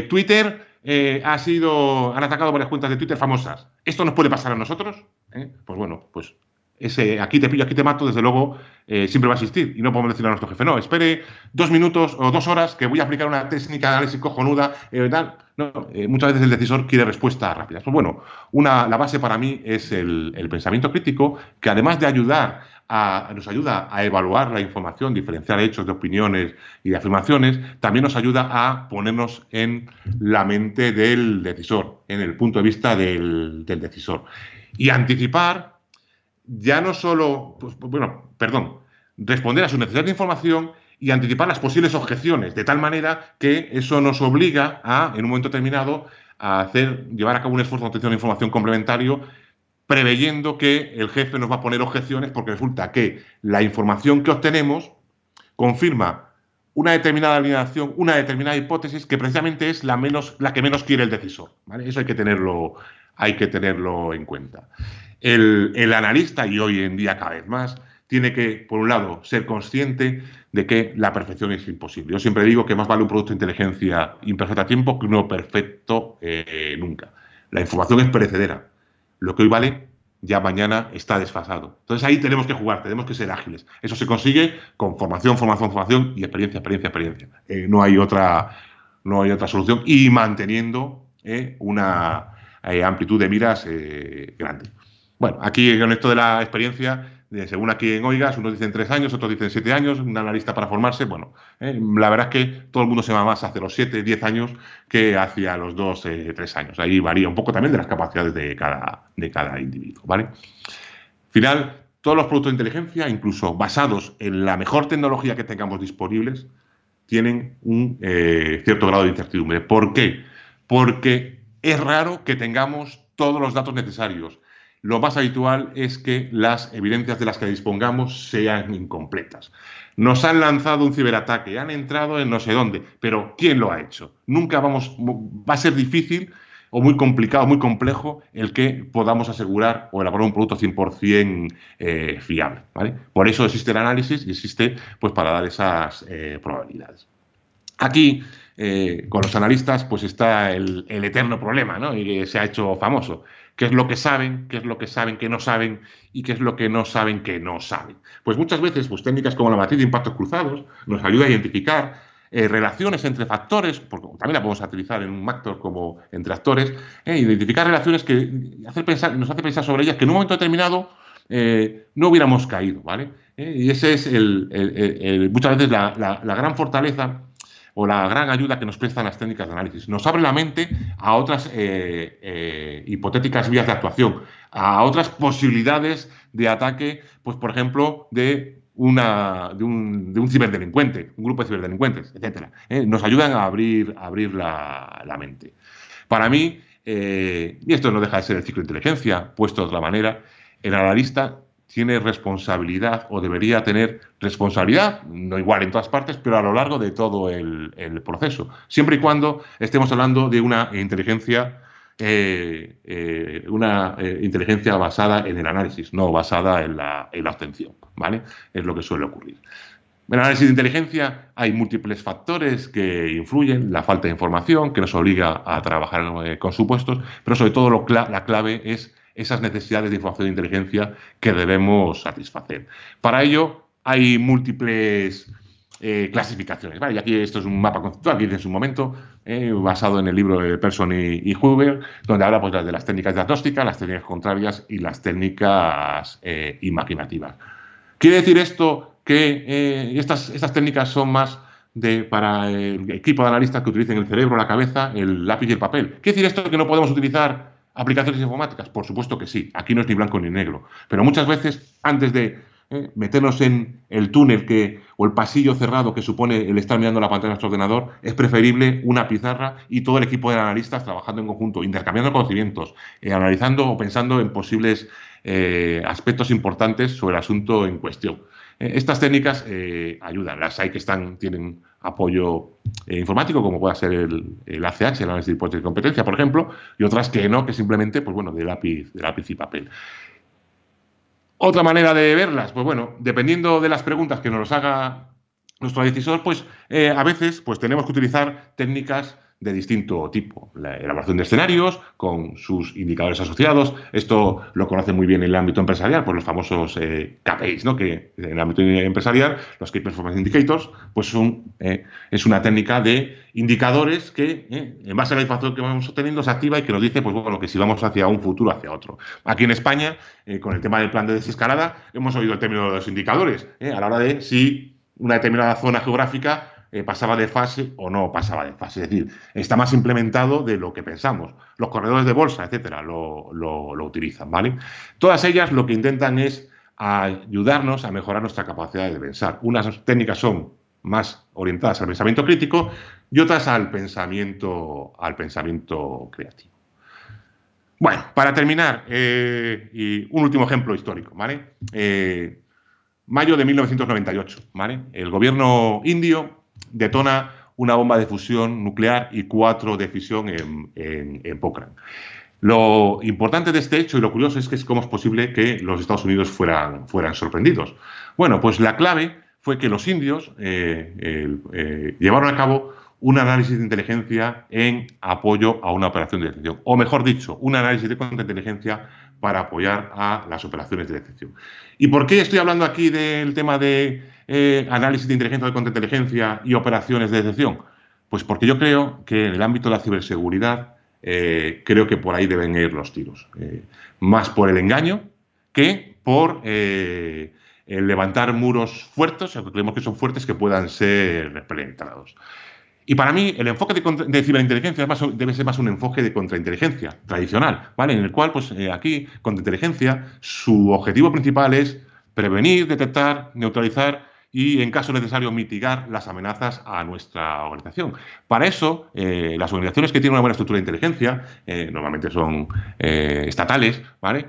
Twitter han atacado varias cuentas de Twitter famosas. ¿Esto nos puede pasar a nosotros? Pues bueno, pues ese aquí te pillo, aquí te mato, desde luego, siempre va a existir. Y no podemos decirle a nuestro jefe, no, espere 2 minutos o 2 horas que voy a aplicar una técnica de análisis cojonuda. No, muchas veces el decisor quiere respuestas rápidas. Pues bueno, la base para mí es el pensamiento crítico, que además de nos ayuda a evaluar la información, diferenciar hechos de opiniones y de afirmaciones, también nos ayuda a ponernos en la mente del decisor, en el punto de vista del decisor. Y anticipar ya no solo, responder a sus necesidades de información y anticipar las posibles objeciones, de tal manera que eso nos obliga en un momento determinado, a llevar a cabo un esfuerzo de obtención de información complementario, preveyendo que el jefe nos va a poner objeciones porque resulta que la información que obtenemos confirma una determinada alineación, una determinada hipótesis que precisamente es la que menos quiere el decisor, ¿vale? Eso hay que tenerlo en cuenta. El analista, y hoy en día cada vez más, tiene que, por un lado, ser consciente de que la perfección es imposible. Yo siempre digo que más vale un producto de inteligencia imperfecto a tiempo que uno perfecto nunca. La información es perecedera. Lo que hoy vale, ya mañana está desfasado. Entonces ahí tenemos que jugar, tenemos que ser ágiles. Eso se consigue con formación y experiencia. No hay otra solución, y manteniendo una amplitud de miras grande. Bueno, aquí con esto de la experiencia, según aquí en Oigas, unos dicen 3 años, otros dicen 7 años, un analista para formarse. Bueno, la verdad es que todo el mundo se va más hacia los 7, 10 años que hacia los 2, 3 años. Ahí varía un poco también de las capacidades de cada individuo, ¿vale? Al final, todos los productos de inteligencia, incluso basados en la mejor tecnología que tengamos disponibles, tienen un cierto grado de incertidumbre. ¿Por qué? Porque es raro que tengamos todos los datos necesarios. Lo más habitual es que las evidencias de las que dispongamos sean incompletas. Nos han lanzado un ciberataque, han entrado en no sé dónde, pero ¿quién lo ha hecho? Va a ser difícil o muy complicado, muy complejo el que podamos asegurar o elaborar un producto 100% fiable, ¿vale? Por eso existe el análisis y existe, pues, para dar esas probabilidades. Aquí, con los analistas, pues está el eterno problema, ¿no? Y que se ha hecho famoso. ¿Qué es lo que saben? ¿Qué es lo que saben que no saben? ¿Y qué es lo que no saben que no saben? Pues muchas veces, pues, técnicas como la matriz de impactos cruzados nos ayuda a identificar relaciones entre factores, porque también la podemos utilizar en un Mactor como entre actores, identificar relaciones que nos hace pensar sobre ellas que en un momento determinado no hubiéramos caído, ¿vale? Y ese es muchas veces la gran fortaleza o la gran ayuda que nos prestan las técnicas de análisis. Nos abre la mente a otras hipotéticas vías de actuación, a otras posibilidades de ataque, pues, por ejemplo, de un ciberdelincuente, un grupo de ciberdelincuentes, etc. Nos ayudan a abrir la mente. Para mí, y esto no deja de ser el ciclo de inteligencia, puesto de otra manera, el analista tiene responsabilidad, o debería tener responsabilidad, no igual en todas partes, pero a lo largo de todo el proceso, siempre y cuando estemos hablando de una inteligencia basada en el análisis, no basada en la obtención, ¿vale? Es lo que suele ocurrir. En el análisis de inteligencia hay múltiples factores que influyen, la falta de información que nos obliga a trabajar con supuestos, pero sobre todo la clave es esas necesidades de información de inteligencia que debemos satisfacer. Para ello hay múltiples clasificaciones, ¿vale? Y aquí esto es un mapa conceptual que hice en su momento, basado en el libro de Persson y Huber, donde habla, pues, de las técnicas diagnósticas, las técnicas contrarias y las técnicas imaginativas. ¿Quiere decir esto que estas técnicas son más para el equipo de analistas que utilicen el cerebro, la cabeza, el lápiz y el papel? ¿Quiere decir esto que no podemos utilizar aplicaciones informáticas? Por supuesto que sí, aquí no es ni blanco ni negro, pero muchas veces, antes de meternos en el túnel o el pasillo cerrado que supone el estar mirando la pantalla de nuestro ordenador, es preferible una pizarra y todo el equipo de analistas trabajando en conjunto, intercambiando conocimientos, analizando o pensando en posibles aspectos importantes sobre el asunto en cuestión. Estas técnicas ayudan. Las hay que tienen apoyo informático, como pueda ser el ACH, el análisis de hipótesis de competencia, por ejemplo, y otras que no, que simplemente, pues bueno, de lápiz y papel. Otra manera de verlas, pues bueno, dependiendo de las preguntas que nos haga nuestro decisor, pues a veces pues, tenemos que utilizar técnicas de distinto tipo. La elaboración de escenarios con sus indicadores asociados. Esto lo conoce muy bien en el ámbito empresarial, pues los famosos KPIs, ¿no? Que en el ámbito empresarial, los Key Performance Indicators, pues es una técnica de indicadores que, en base a la información que vamos obteniendo, se activa y que nos dice, pues bueno, que si vamos hacia un futuro, hacia otro. Aquí en España, con el tema del plan de desescalada, hemos oído el término de los indicadores, a la hora de si una determinada zona geográfica pasaba de fase o no pasaba de fase. Es decir, está más implementado de lo que pensamos. Los corredores de bolsa, etcétera, lo utilizan, ¿vale? Todas ellas lo que intentan es ayudarnos a mejorar nuestra capacidad de pensar. Unas técnicas son más orientadas al pensamiento crítico y otras al pensamiento creativo. Bueno, para terminar, y un último ejemplo histórico, ¿vale? Mayo de 1998, ¿vale? El gobierno indio detona una bomba de fusión nuclear y 4 de fisión en Pokhran. Lo importante de este hecho y lo curioso es que cómo es posible que los Estados Unidos fueran sorprendidos. Bueno, pues la clave fue que los indios llevaron a cabo un análisis de inteligencia en apoyo a una operación de detección. O mejor dicho, un análisis de contrainteligencia para apoyar a las operaciones de detección. ¿Y por qué estoy hablando aquí del tema de análisis de inteligencia, de contrainteligencia y operaciones de detección? Pues porque yo creo que en el ámbito de la ciberseguridad creo que por ahí deben ir los tiros. Más por el engaño que por el levantar muros fuertes, aunque creemos que son fuertes, que puedan ser penetrados. Y para mí, el enfoque de ciberinteligencia debe ser más un enfoque de contrainteligencia tradicional, ¿vale? En el cual, pues aquí, contrainteligencia, su objetivo principal es prevenir, detectar, neutralizar y, en caso necesario, mitigar las amenazas a nuestra organización. Para eso, las organizaciones que tienen una buena estructura de inteligencia, normalmente son estatales, ¿vale?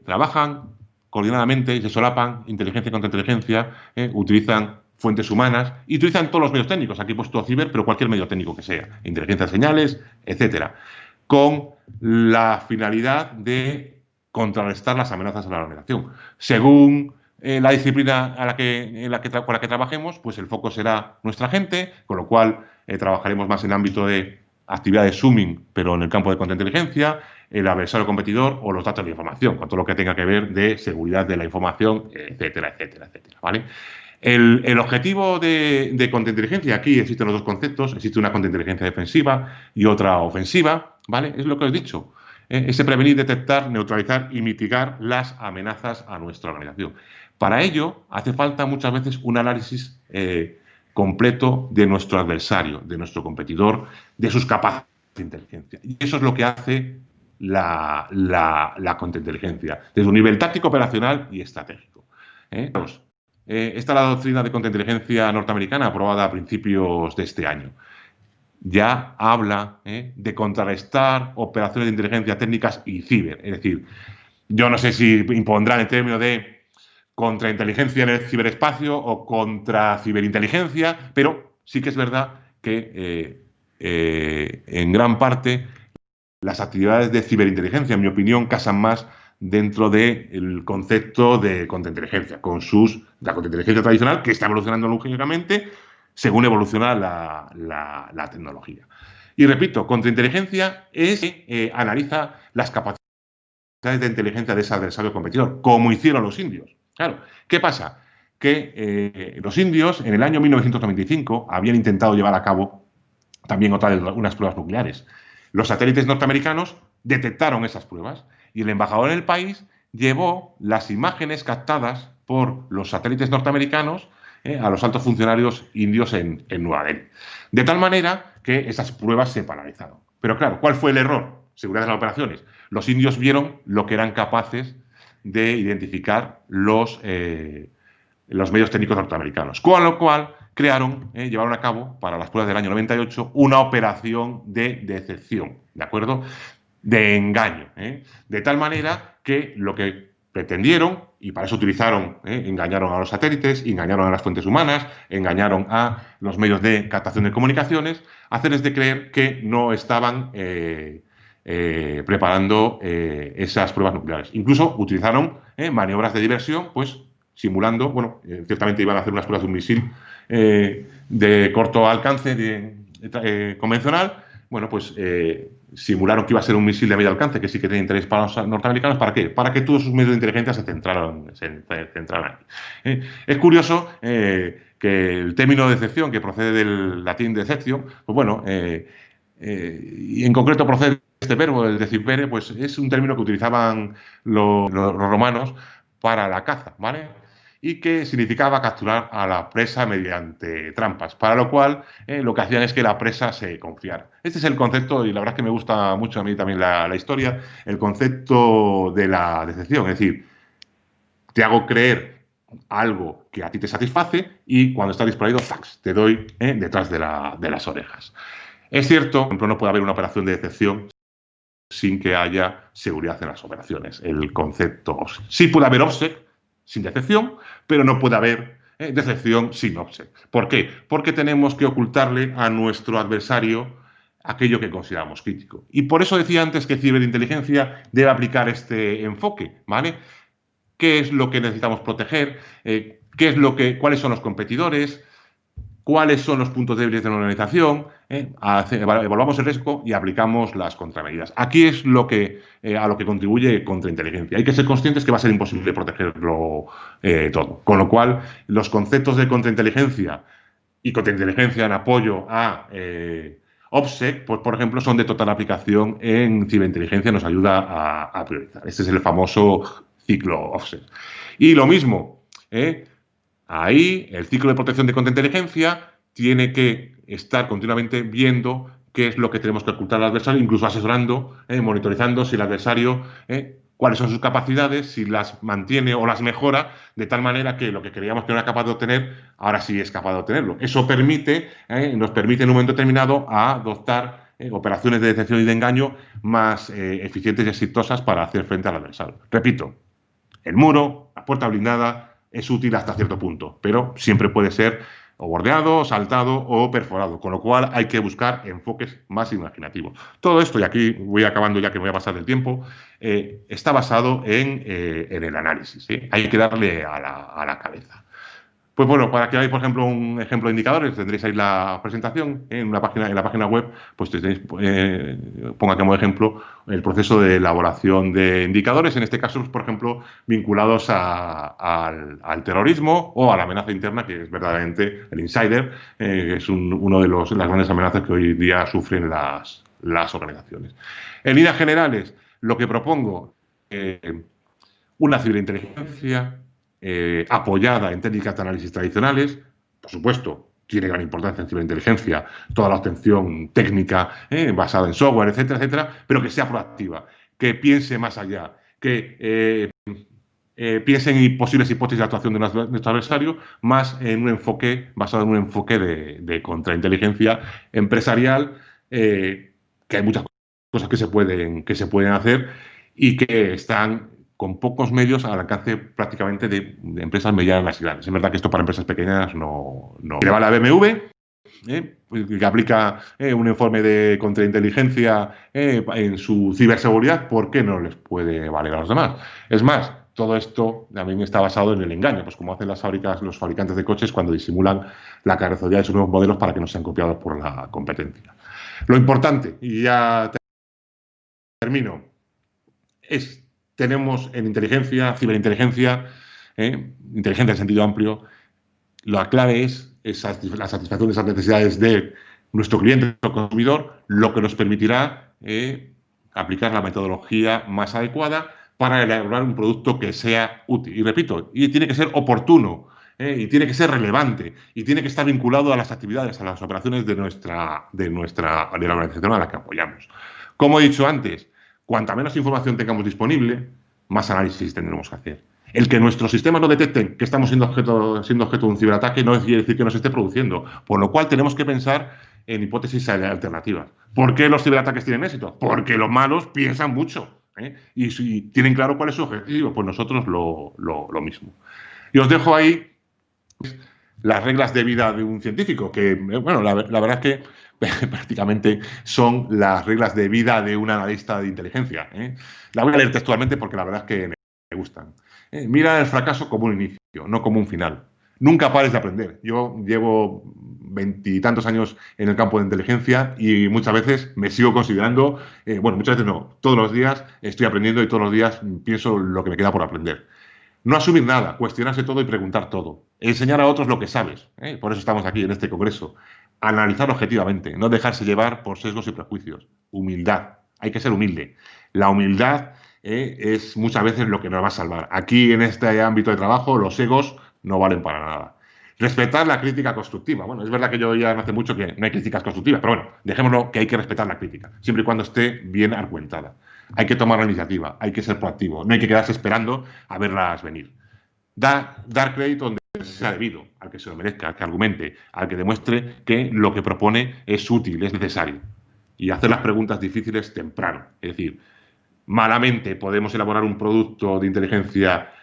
Trabajan coordinadamente y se solapan inteligencia y contrainteligencia, utilizan fuentes humanas y utilizan todos los medios técnicos. Aquí he puesto ciber, pero cualquier medio técnico que sea, inteligencia de señales, etcétera, con la finalidad de contrarrestar las amenazas a la organización. Según la disciplina con la que trabajemos, pues el foco será nuestra gente, con lo cual trabajaremos más en el ámbito de actividades zooming, pero en el campo de contrainteligencia, el adversario competidor o los datos de información, con todo lo que tenga que ver de seguridad de la información, etcétera, etcétera, etcétera, ¿vale? El objetivo de contrainteligencia, aquí existen los dos conceptos, existe una contrainteligencia defensiva y otra ofensiva, ¿vale? Es lo que os he dicho, es prevenir, detectar, neutralizar y mitigar las amenazas a nuestra organización. Para ello hace falta muchas veces un análisis completo de nuestro adversario, de nuestro competidor, de sus capacidades de inteligencia. Y eso es lo que hace la contrainteligencia, desde un nivel táctico, operacional y estratégico. Esta es la doctrina de contrainteligencia norteamericana aprobada a principios de este año. Ya habla de contrarrestar operaciones de inteligencia técnicas y ciber. Es decir, yo no sé si impondrán el término de contrainteligencia en el ciberespacio o contra ciberinteligencia, pero sí que es verdad que en gran parte las actividades de ciberinteligencia, en mi opinión, casan más dentro del concepto de contrainteligencia, con la contrainteligencia tradicional, que está evolucionando lógicamente según evoluciona la tecnología. Y repito, contrainteligencia es analiza las capacidades de inteligencia de ese adversario competidor, como hicieron los indios. Claro, ¿qué pasa? Que los indios en el año 1995 habían intentado llevar a cabo también unas pruebas nucleares. Los satélites norteamericanos detectaron esas pruebas y el embajador en el país llevó las imágenes captadas por los satélites norteamericanos a los altos funcionarios indios en Nueva Delhi. De tal manera que esas pruebas se paralizaron. Pero claro, ¿cuál fue el error? Seguridad de las operaciones. Los indios vieron lo que eran capaces de identificar los medios técnicos norteamericanos. Con lo cual llevaron a cabo, para las pruebas del año 98, una operación de decepción, ¿de acuerdo? De engaño, de tal manera que lo que pretendieron, y para eso utilizaron, engañaron a los satélites, engañaron a las fuentes humanas, engañaron a los medios de captación de comunicaciones, hacerles de creer que no estaban preparando esas pruebas nucleares. Incluso utilizaron maniobras de diversión, pues simulando, bueno, ciertamente iban a hacer unas pruebas de un misil de corto alcance convencional. Bueno, pues simularon que iba a ser un misil de medio alcance, que sí que tenía interés para los norteamericanos. ¿Para qué? Para que todos sus medios de inteligencia se centraran ahí. Es curioso que el término decepción, que procede del latín deceptio, pues bueno, y en concreto procede de este verbo, el decidere, pues es un término que utilizaban los romanos para la caza, ¿vale? Y que significaba capturar a la presa mediante trampas, para lo cual lo que hacían es que la presa se confiara. Este es el concepto, y la verdad es que me gusta mucho a mí también la historia, el concepto de la decepción, es decir, te hago creer algo que a ti te satisface y cuando estás distraído, ¡fax!, te doy detrás de las orejas. Es cierto, por ejemplo, no puede haber una operación de decepción sin que haya seguridad en las operaciones, el concepto OPSEC. Sí puede haber OPSEC sin decepción, pero no puede haber decepción sin OPSEC. ¿Por qué? Porque tenemos que ocultarle a nuestro adversario aquello que consideramos crítico. Y por eso decía antes que ciberinteligencia debe aplicar este enfoque, ¿vale? ¿Qué es lo que necesitamos proteger? ¿Cuáles son los competidores? ¿Cuáles son los puntos débiles de la organización? Evaluamos el riesgo y aplicamos las contramedidas. Aquí es a lo que contribuye contrainteligencia. Hay que ser conscientes que va a ser imposible protegerlo todo. Con lo cual, los conceptos de contrainteligencia y contrainteligencia en apoyo a OPSEC, pues, por ejemplo, son de total aplicación en ciberinteligencia, nos ayuda a priorizar. Este es el famoso ciclo OPSEC. Y lo mismo, ahí, el ciclo de protección de contrainteligencia tiene que estar continuamente viendo qué es lo que tenemos que ocultar al adversario, incluso asesorando, monitorizando si el adversario, cuáles son sus capacidades, si las mantiene o las mejora, de tal manera que lo que creíamos que no era capaz de obtener, ahora sí es capaz de obtenerlo. Eso nos permite en un momento determinado adoptar operaciones de decepción y de engaño más eficientes y exitosas para hacer frente al adversario. Repito, el muro, la puerta blindada, es útil hasta cierto punto, pero siempre puede ser o bordeado, saltado o perforado, con lo cual hay que buscar enfoques más imaginativos. Todo esto, y aquí voy acabando ya que me voy a pasar del tiempo, está basado en el análisis. Hay que darle a la cabeza. Pues bueno, para que veáis, por ejemplo, un ejemplo de indicadores, tendréis ahí la presentación en la página web, pues tenéis, ponga como ejemplo el proceso de elaboración de indicadores, en este caso, por ejemplo, vinculados al terrorismo o a la amenaza interna, que es verdaderamente el insider, que es una de las grandes amenazas que hoy en día sufren las organizaciones. En líneas generales, lo que propongo, una ciberinteligencia apoyada en técnicas de análisis tradicionales, por supuesto, tiene gran importancia en ciberinteligencia toda la obtención técnica basada en software, etcétera, etcétera, pero que sea proactiva, que piense más allá, que piense en posibles hipótesis de actuación de nuestro adversario, más en un enfoque, basado en un enfoque de contrainteligencia empresarial, que hay muchas cosas que se pueden hacer y que están con pocos medios al alcance prácticamente de empresas medianas y grandes. Es verdad que esto para empresas pequeñas no. Le va la BMW, que aplica un informe de contrainteligencia en su ciberseguridad, ¿por qué no les puede valer a los demás? Es más, todo esto también está basado en el engaño, pues como hacen los fabricantes de coches cuando disimulan la carrocería de sus nuevos modelos para que no sean copiados por la competencia. Lo importante, y ya termino, tenemos en inteligencia, ciberinteligencia, inteligencia en sentido amplio, la clave es la satisfacción de esas necesidades de nuestro cliente, nuestro consumidor, lo que nos permitirá aplicar la metodología más adecuada para elaborar un producto que sea útil. Y repito, y tiene que ser oportuno, y tiene que ser relevante, y tiene que estar vinculado a las actividades, a las operaciones de la organización a la que apoyamos. Como he dicho antes, cuanta menos información tengamos disponible, más análisis tendremos que hacer. El que nuestros sistemas no detecten que estamos siendo objeto de un ciberataque no quiere decir que nos esté produciendo, por lo cual tenemos que pensar en hipótesis alternativas. ¿Por qué los ciberataques tienen éxito? Porque los malos piensan mucho, ¿eh? Y si tienen claro cuál es su objetivo, pues nosotros lo mismo. Y os dejo ahí las reglas de vida de un científico, que, bueno, la verdad es que prácticamente son las reglas de vida de un analista de inteligencia, ¿eh? La voy a leer textualmente porque la verdad es que me gustan. Mira el fracaso como un inicio, no como un final. Nunca pares de aprender. Yo llevo 20 y tantos años en el campo de inteligencia y muchas veces me sigo considerando, bueno, muchas veces no, todos los días estoy aprendiendo y todos los días pienso lo que me queda por aprender. No asumir nada, cuestionarse todo y preguntar todo. Enseñar a otros lo que sabes. Por eso estamos aquí en este congreso. Analizar objetivamente, no dejarse llevar por sesgos y prejuicios. Humildad. Hay que ser humilde. La humildad es muchas veces lo que nos va a salvar. Aquí en este ámbito de trabajo los egos no valen para nada. Respetar la crítica constructiva. Bueno, es verdad que yo ya no hace mucho que no hay críticas constructivas, pero bueno, dejémoslo que hay que respetar la crítica, siempre y cuando esté bien argumentada. Hay que tomar la iniciativa, hay que ser proactivo, no hay que quedarse esperando a verlas venir. Dar crédito donde sea debido, al que se lo merezca, al que argumente, al que demuestre que lo que propone es útil, es necesario. Y hacer las preguntas difíciles temprano. Es decir, malamente podemos elaborar un producto de inteligencia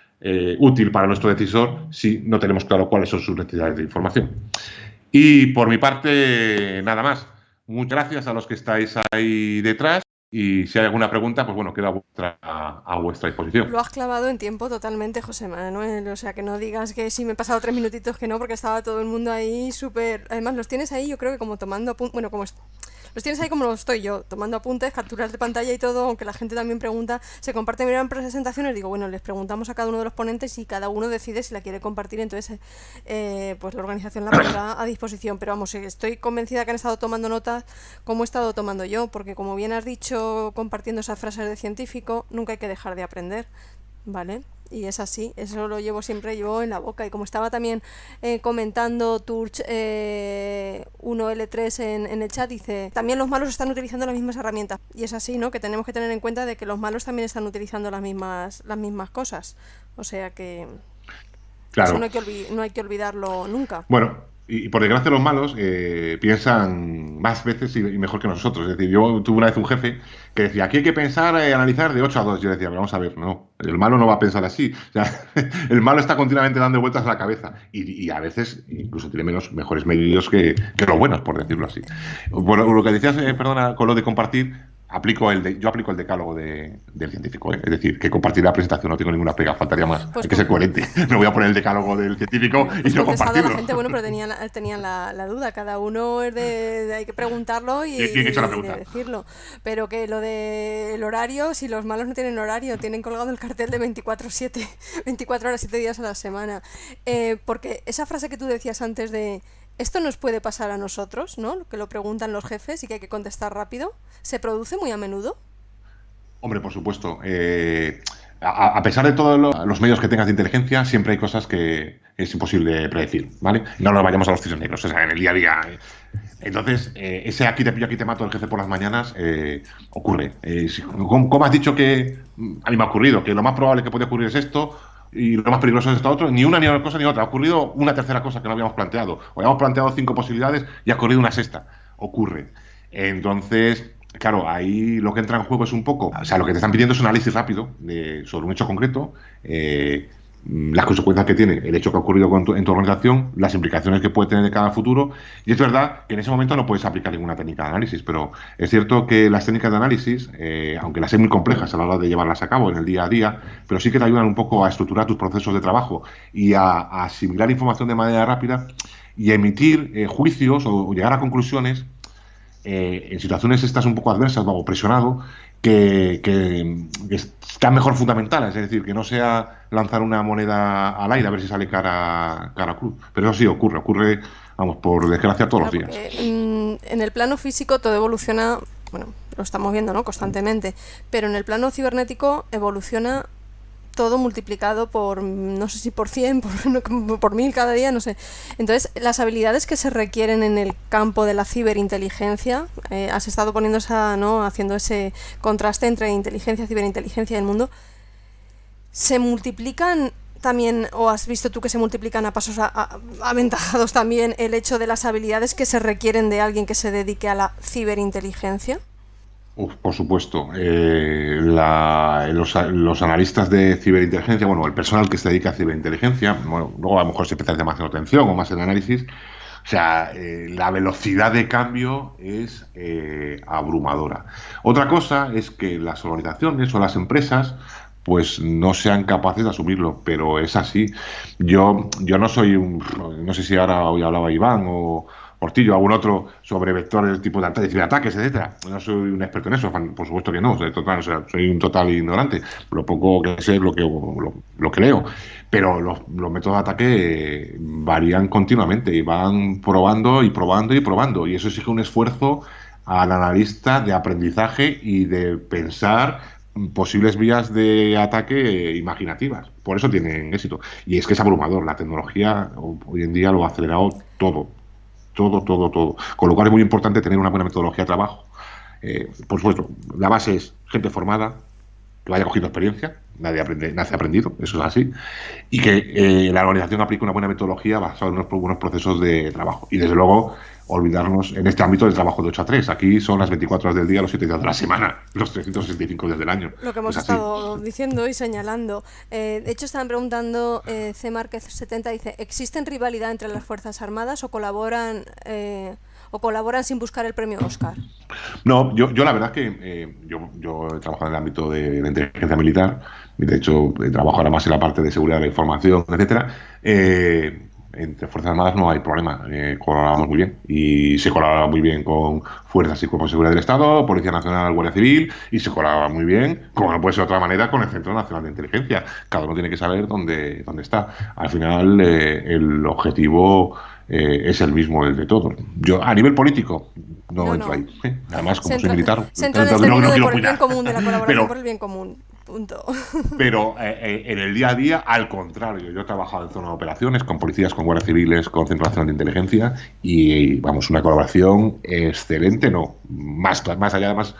útil para nuestro decisor si no tenemos claro cuáles son sus necesidades de información. Y por mi parte, nada más. Muchas gracias a los que estáis ahí detrás. Y si hay alguna pregunta, pues bueno, queda a vuestra disposición. Lo has clavado en tiempo totalmente, José Manuel. O sea, que no digas que sí me he pasado 3 minutitos, que no, porque estaba todo el mundo ahí súper... Además, los tienes ahí, yo creo que como tomando apuntes... Bueno, como... Los tienes ahí como lo estoy yo, tomando apuntes, capturas de pantalla y todo, aunque la gente también pregunta, se comparte en presentaciones, digo, bueno, les preguntamos a cada uno de los ponentes y cada uno decide si la quiere compartir, entonces pues la organización la pondrá a disposición, pero vamos, estoy convencida que han estado tomando notas como he estado tomando yo, porque como bien has dicho, compartiendo esas frases de científico, nunca hay que dejar de aprender, ¿vale? Y es así, eso lo llevo siempre yo en la boca. Y como estaba también comentando Turch 1L3 en el chat, dice, también los malos están utilizando las mismas herramientas. Y es así, ¿no? Que tenemos que tener en cuenta de que los malos también están utilizando las mismas cosas. O sea que claro. Eso no hay que olvidarlo nunca. Bueno, y por desgracia los malos piensan más veces y mejor que nosotros. Es decir, yo tuve una vez un jefe que decía, aquí hay que pensar, analizar de 8 a 2. Yo decía, vamos a ver, no, el malo no va a pensar así. O sea, el malo está continuamente dando vueltas a la cabeza y a veces incluso tiene mejores medios que los buenos, por decirlo así. Bueno, lo que decías, perdona, con lo de compartir, yo aplico el decálogo del científico, ¿eh? Es decir, que compartir la presentación no tengo ninguna pega, faltaría más. Pues hay que ser coherente. No voy a poner el decálogo del científico y no compartirlo. La gente, bueno, pero tenían la duda. Cada uno es hay que preguntarlo y decirlo. Pero que lo del horario, si los malos no tienen horario, tienen colgado el cartel de 24/7, 24 horas, 7 días a la semana. Porque esa frase que tú decías antes de esto nos puede pasar a nosotros, ¿no? Que lo preguntan los jefes y que hay que contestar rápido. ¿Se produce muy a menudo? Hombre, por supuesto. A pesar de todos los medios que tengas de inteligencia, siempre hay cosas que es imposible predecir, ¿vale? No nos vayamos a los cisnes negros, o sea, en el día a día. Entonces, ese aquí te pillo, aquí te mato el jefe por las mañanas ocurre. ¿Cómo has dicho que a mí me ha ocurrido? Que lo más probable que puede ocurrir es esto y lo más peligroso es esto otro. Ni una ni otra cosa ni otra. Ha ocurrido una tercera cosa que no habíamos planteado. O habíamos planteado 5 posibilidades y ha ocurrido una sexta. Ocurre. Entonces, claro, ahí lo que entra en juego es un poco... O sea, lo que te están pidiendo es un análisis rápido sobre un hecho concreto, las consecuencias que tiene el hecho que ha ocurrido en tu organización, las implicaciones que puede tener de cada futuro. Y es verdad que en ese momento no puedes aplicar ninguna técnica de análisis, pero es cierto que las técnicas de análisis, aunque las sean muy complejas a la hora de llevarlas a cabo en el día a día, pero sí que te ayudan un poco a estructurar tus procesos de trabajo y a asimilar información de manera rápida y a emitir juicios o llegar a conclusiones en situaciones estas un poco adversas o presionado, que están mejor fundamentadas, es decir, que no sea lanzar una moneda al aire a ver si sale cara cruz. Pero eso sí ocurre, vamos, por desgracia todos los días. En el plano físico todo evoluciona, bueno, lo estamos viendo, ¿no?, constantemente, pero en el plano cibernético evoluciona todo multiplicado por, no sé si por 100, por 1000 cada día, no sé. Entonces, las habilidades que se requieren en el campo de la ciberinteligencia, has estado poniendo haciendo ese contraste entre inteligencia, ciberinteligencia y el mundo, ¿Se multiplican también, o has visto tú que se multiplican a pasos aventajados también el hecho de las habilidades que se requieren de alguien que se dedique a la ciberinteligencia? Por supuesto. Los analistas de ciberinteligencia, bueno, el personal que se dedica a ciberinteligencia, bueno, luego a lo mejor se especializa más en obtención o más en análisis. O sea, la velocidad de cambio es abrumadora. Otra cosa es que las organizaciones o las empresas pues no sean capaces de asumirlo, pero es así. Yo no soy no sé si ahora hoy hablaba Iván o Portillo, algún otro sobre vectores, tipos de ciberataques, etcétera. No soy un experto en eso, por supuesto que no, soy un total ignorante. Lo poco que sé es lo que leo. Pero los métodos de ataque varían continuamente y van probando y probando y probando. Y eso exige un esfuerzo al analista de aprendizaje y de pensar posibles vías de ataque imaginativas. Por eso tienen éxito. Y es que es abrumador. La tecnología hoy en día lo ha acelerado todo. Todo, todo, todo. Con lo cual es muy importante tener una buena metodología de trabajo. Por supuesto, la base es gente formada, que vaya cogiendo experiencia, nace aprendido, eso es así, y que la organización aplique una buena metodología basada en unos buenos procesos de trabajo. Y desde luego, olvidarnos en este ámbito del trabajo de 8 a 3. Aquí son las 24 horas del día, los 7 días de la semana, los 365 días del año. Lo que hemos estado diciendo y señalando. De hecho, estaban preguntando, C. Márquez 70 dice, ¿existen rivalidad entre las Fuerzas Armadas o colaboran sin buscar el premio Oscar? No, yo la verdad es que yo he trabajado en el ámbito de la inteligencia militar, y de hecho trabajo ahora más en la parte de seguridad de la información, etcétera. Entre Fuerzas Armadas no hay problema, colaboramos muy bien y se colabora muy bien con fuerzas y cuerpos de seguridad del Estado, Policía Nacional, Guardia Civil, y se colabora muy bien, como no puede ser de otra manera, con el Centro Nacional de Inteligencia. Cada uno tiene que saber dónde está. Al final el objetivo es el mismo, el de todos. Yo a nivel político no entro ahí. Además, como soy militar, se entra en el término de por el bien común, de la colaboración por el bien común. Punto. Pero en el día a día, al contrario, yo he trabajado en zona de operaciones con policías, con guardias civiles, con Centro Nacional de Inteligencia y vamos, una colaboración excelente, no, más allá de más,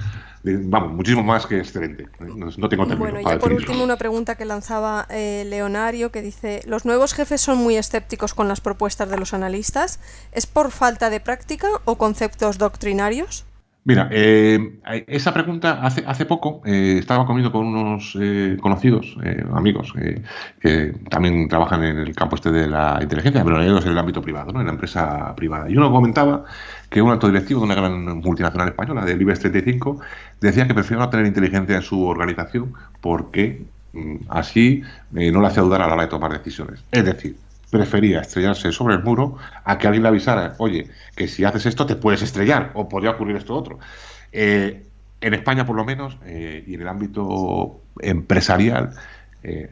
vamos, muchísimo más que excelente. No tengo término. Bueno, y por último una pregunta que lanzaba Leonario, que dice, ¿los nuevos jefes son muy escépticos con las propuestas de los analistas? ¿Es por falta de práctica o conceptos doctrinarios? Mira, esa pregunta hace poco estaba comiendo con unos conocidos, amigos, que también trabajan en el campo este de la inteligencia, pero ellos en el ámbito privado, ¿no? En la empresa privada. Y uno comentaba que un alto directivo de una gran multinacional española, del IBEX 35, decía que prefería no tener inteligencia en su organización porque así no le hacía dudar a la hora de tomar decisiones. Es decir, prefería estrellarse sobre el muro a que alguien le avisara, oye, que si haces esto te puedes estrellar o podría ocurrir esto otro. En España, por lo menos, y en el ámbito empresarial,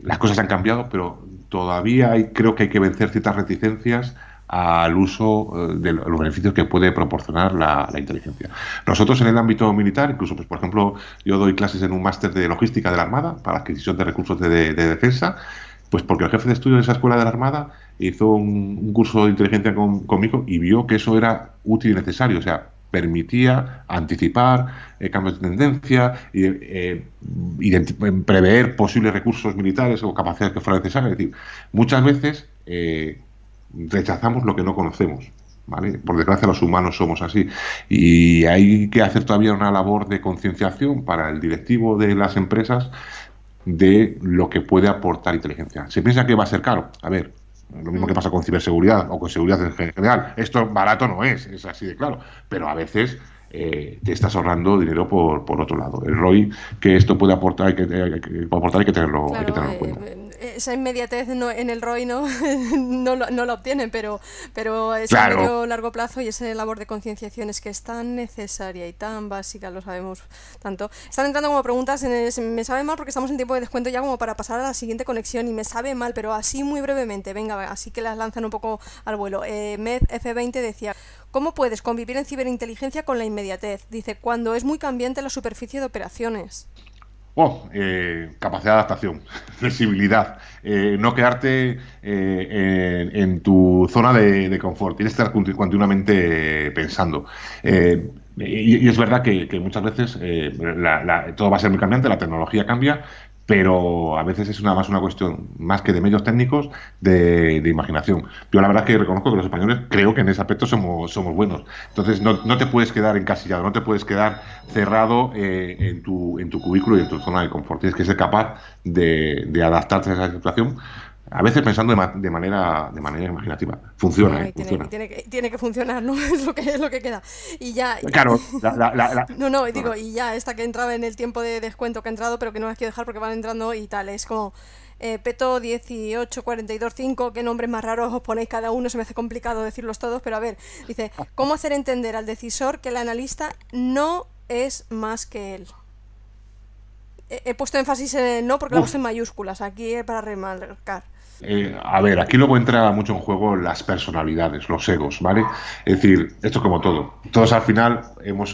las cosas han cambiado, pero todavía creo que hay que vencer ciertas reticencias al uso de los beneficios que puede proporcionar la inteligencia. Nosotros en el ámbito militar, incluso, pues, por ejemplo, yo doy clases en un máster de logística de la Armada para adquisición de recursos de defensa, pues porque el jefe de estudio de esa escuela de la Armada hizo un curso de inteligencia conmigo y vio que eso era útil y necesario. O sea, permitía anticipar cambios de tendencia y prever posibles recursos militares o capacidades que fueran necesarias. Es decir, muchas veces rechazamos lo que no conocemos. ¿Vale? Por desgracia, los humanos somos así. Y hay que hacer todavía una labor de concienciación para el directivo de las empresas de lo que puede aportar inteligencia. Se piensa que va a ser caro. A ver, lo mismo que pasa con ciberseguridad o con seguridad en general. Esto barato no es así de claro. Pero a veces te estás ahorrando dinero por otro lado. El ROI que esto puede aportar hay que tenerlo, claro, hay que tenerlo en cuenta. Esa inmediatez en el ROI no la obtienen, pero es claro. a medio largo plazo, y esa labor de concienciación es que es tan necesaria y tan básica, lo sabemos tanto. Están entrando como preguntas, me sabe mal porque estamos en tiempo de descuento ya como para pasar a la siguiente conexión y me sabe mal, pero así muy brevemente, venga, así que las lanzan un poco al vuelo. Med F20 decía, ¿cómo puedes convivir en ciberinteligencia con la inmediatez? Dice, cuando es muy cambiante la superficie de operaciones. Capacidad de adaptación, flexibilidad, no quedarte en tu zona de confort, tienes que estar continuamente pensando. Y es verdad que muchas veces todo va a ser muy cambiante, la tecnología cambia, pero a veces es más una cuestión, más que de medios técnicos, de imaginación. Yo la verdad es que reconozco que los españoles creo que en ese aspecto somos buenos. Entonces no te puedes quedar encasillado, no te puedes quedar cerrado en tu cubículo y en tu zona de confort. Tienes que ser capaz de adaptarte a esa situación, a veces pensando de manera imaginativa. Funciona, No, ¿eh? Funciona. tiene que funcionar, ¿no? Es lo que queda. Y ya. Claro, No, no, digo, y ya esta que entraba en el tiempo de descuento que ha entrado, pero que no las quiero dejar porque van entrando y tal. Es como Peto 18425, qué nombres más raros os ponéis cada uno, se me hace complicado decirlos todos, pero a ver, dice, ¿cómo hacer entender al decisor que el analista no es más que él? He puesto énfasis en el no porque lo he Uf, puesto en mayúsculas, aquí para remarcar. a ver, aquí luego entra mucho en juego las personalidades, los egos, ¿vale? Es decir, esto es como todo. Todos al final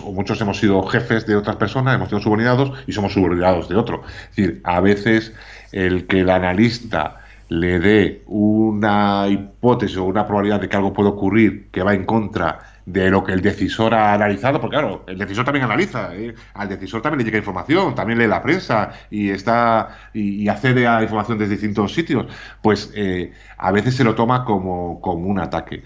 o muchos hemos sido jefes de otras personas, hemos sido subordinados y somos subordinados de otro. Es decir, a veces el que el analista le dé una hipótesis o una probabilidad de que algo puede ocurrir que va en contra de lo que el decisor ha analizado, porque claro, el decisor también analiza, ¿eh? Al decisor también le llega información, también lee la prensa y accede a información desde distintos sitios, pues a veces se lo toma como un ataque.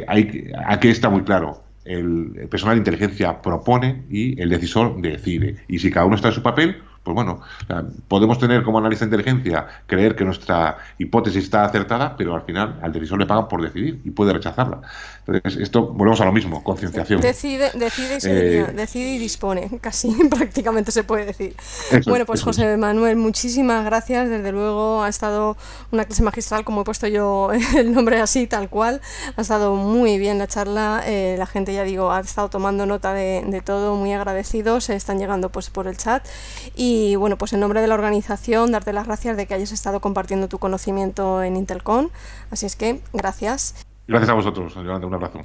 Aquí está muy claro. El personal de inteligencia propone y el decisor decide. Y si cada uno está en su papel, pues bueno, o sea, podemos tener como analista de inteligencia creer que nuestra hipótesis está acertada, pero al final al decisor le pagan por decidir y puede rechazarla. Entonces, esto volvemos a lo mismo, concienciación. Decide y se diría, Eh, decide y dispone, casi prácticamente se puede decir. eso es, Bueno, pues eso es. José Manuel, muchísimas gracias, desde luego ha estado una clase magistral, como he puesto yo el nombre así, tal cual, ha estado muy bien la charla, la gente ya digo, ha estado tomando nota de todo, muy agradecidos, se están llegando pues por el chat y bueno, pues en nombre de la organización, darte las gracias de que hayas estado compartiendo tu conocimiento en Intelcon, así es que gracias. Gracias a vosotros, Yolanda, un abrazo.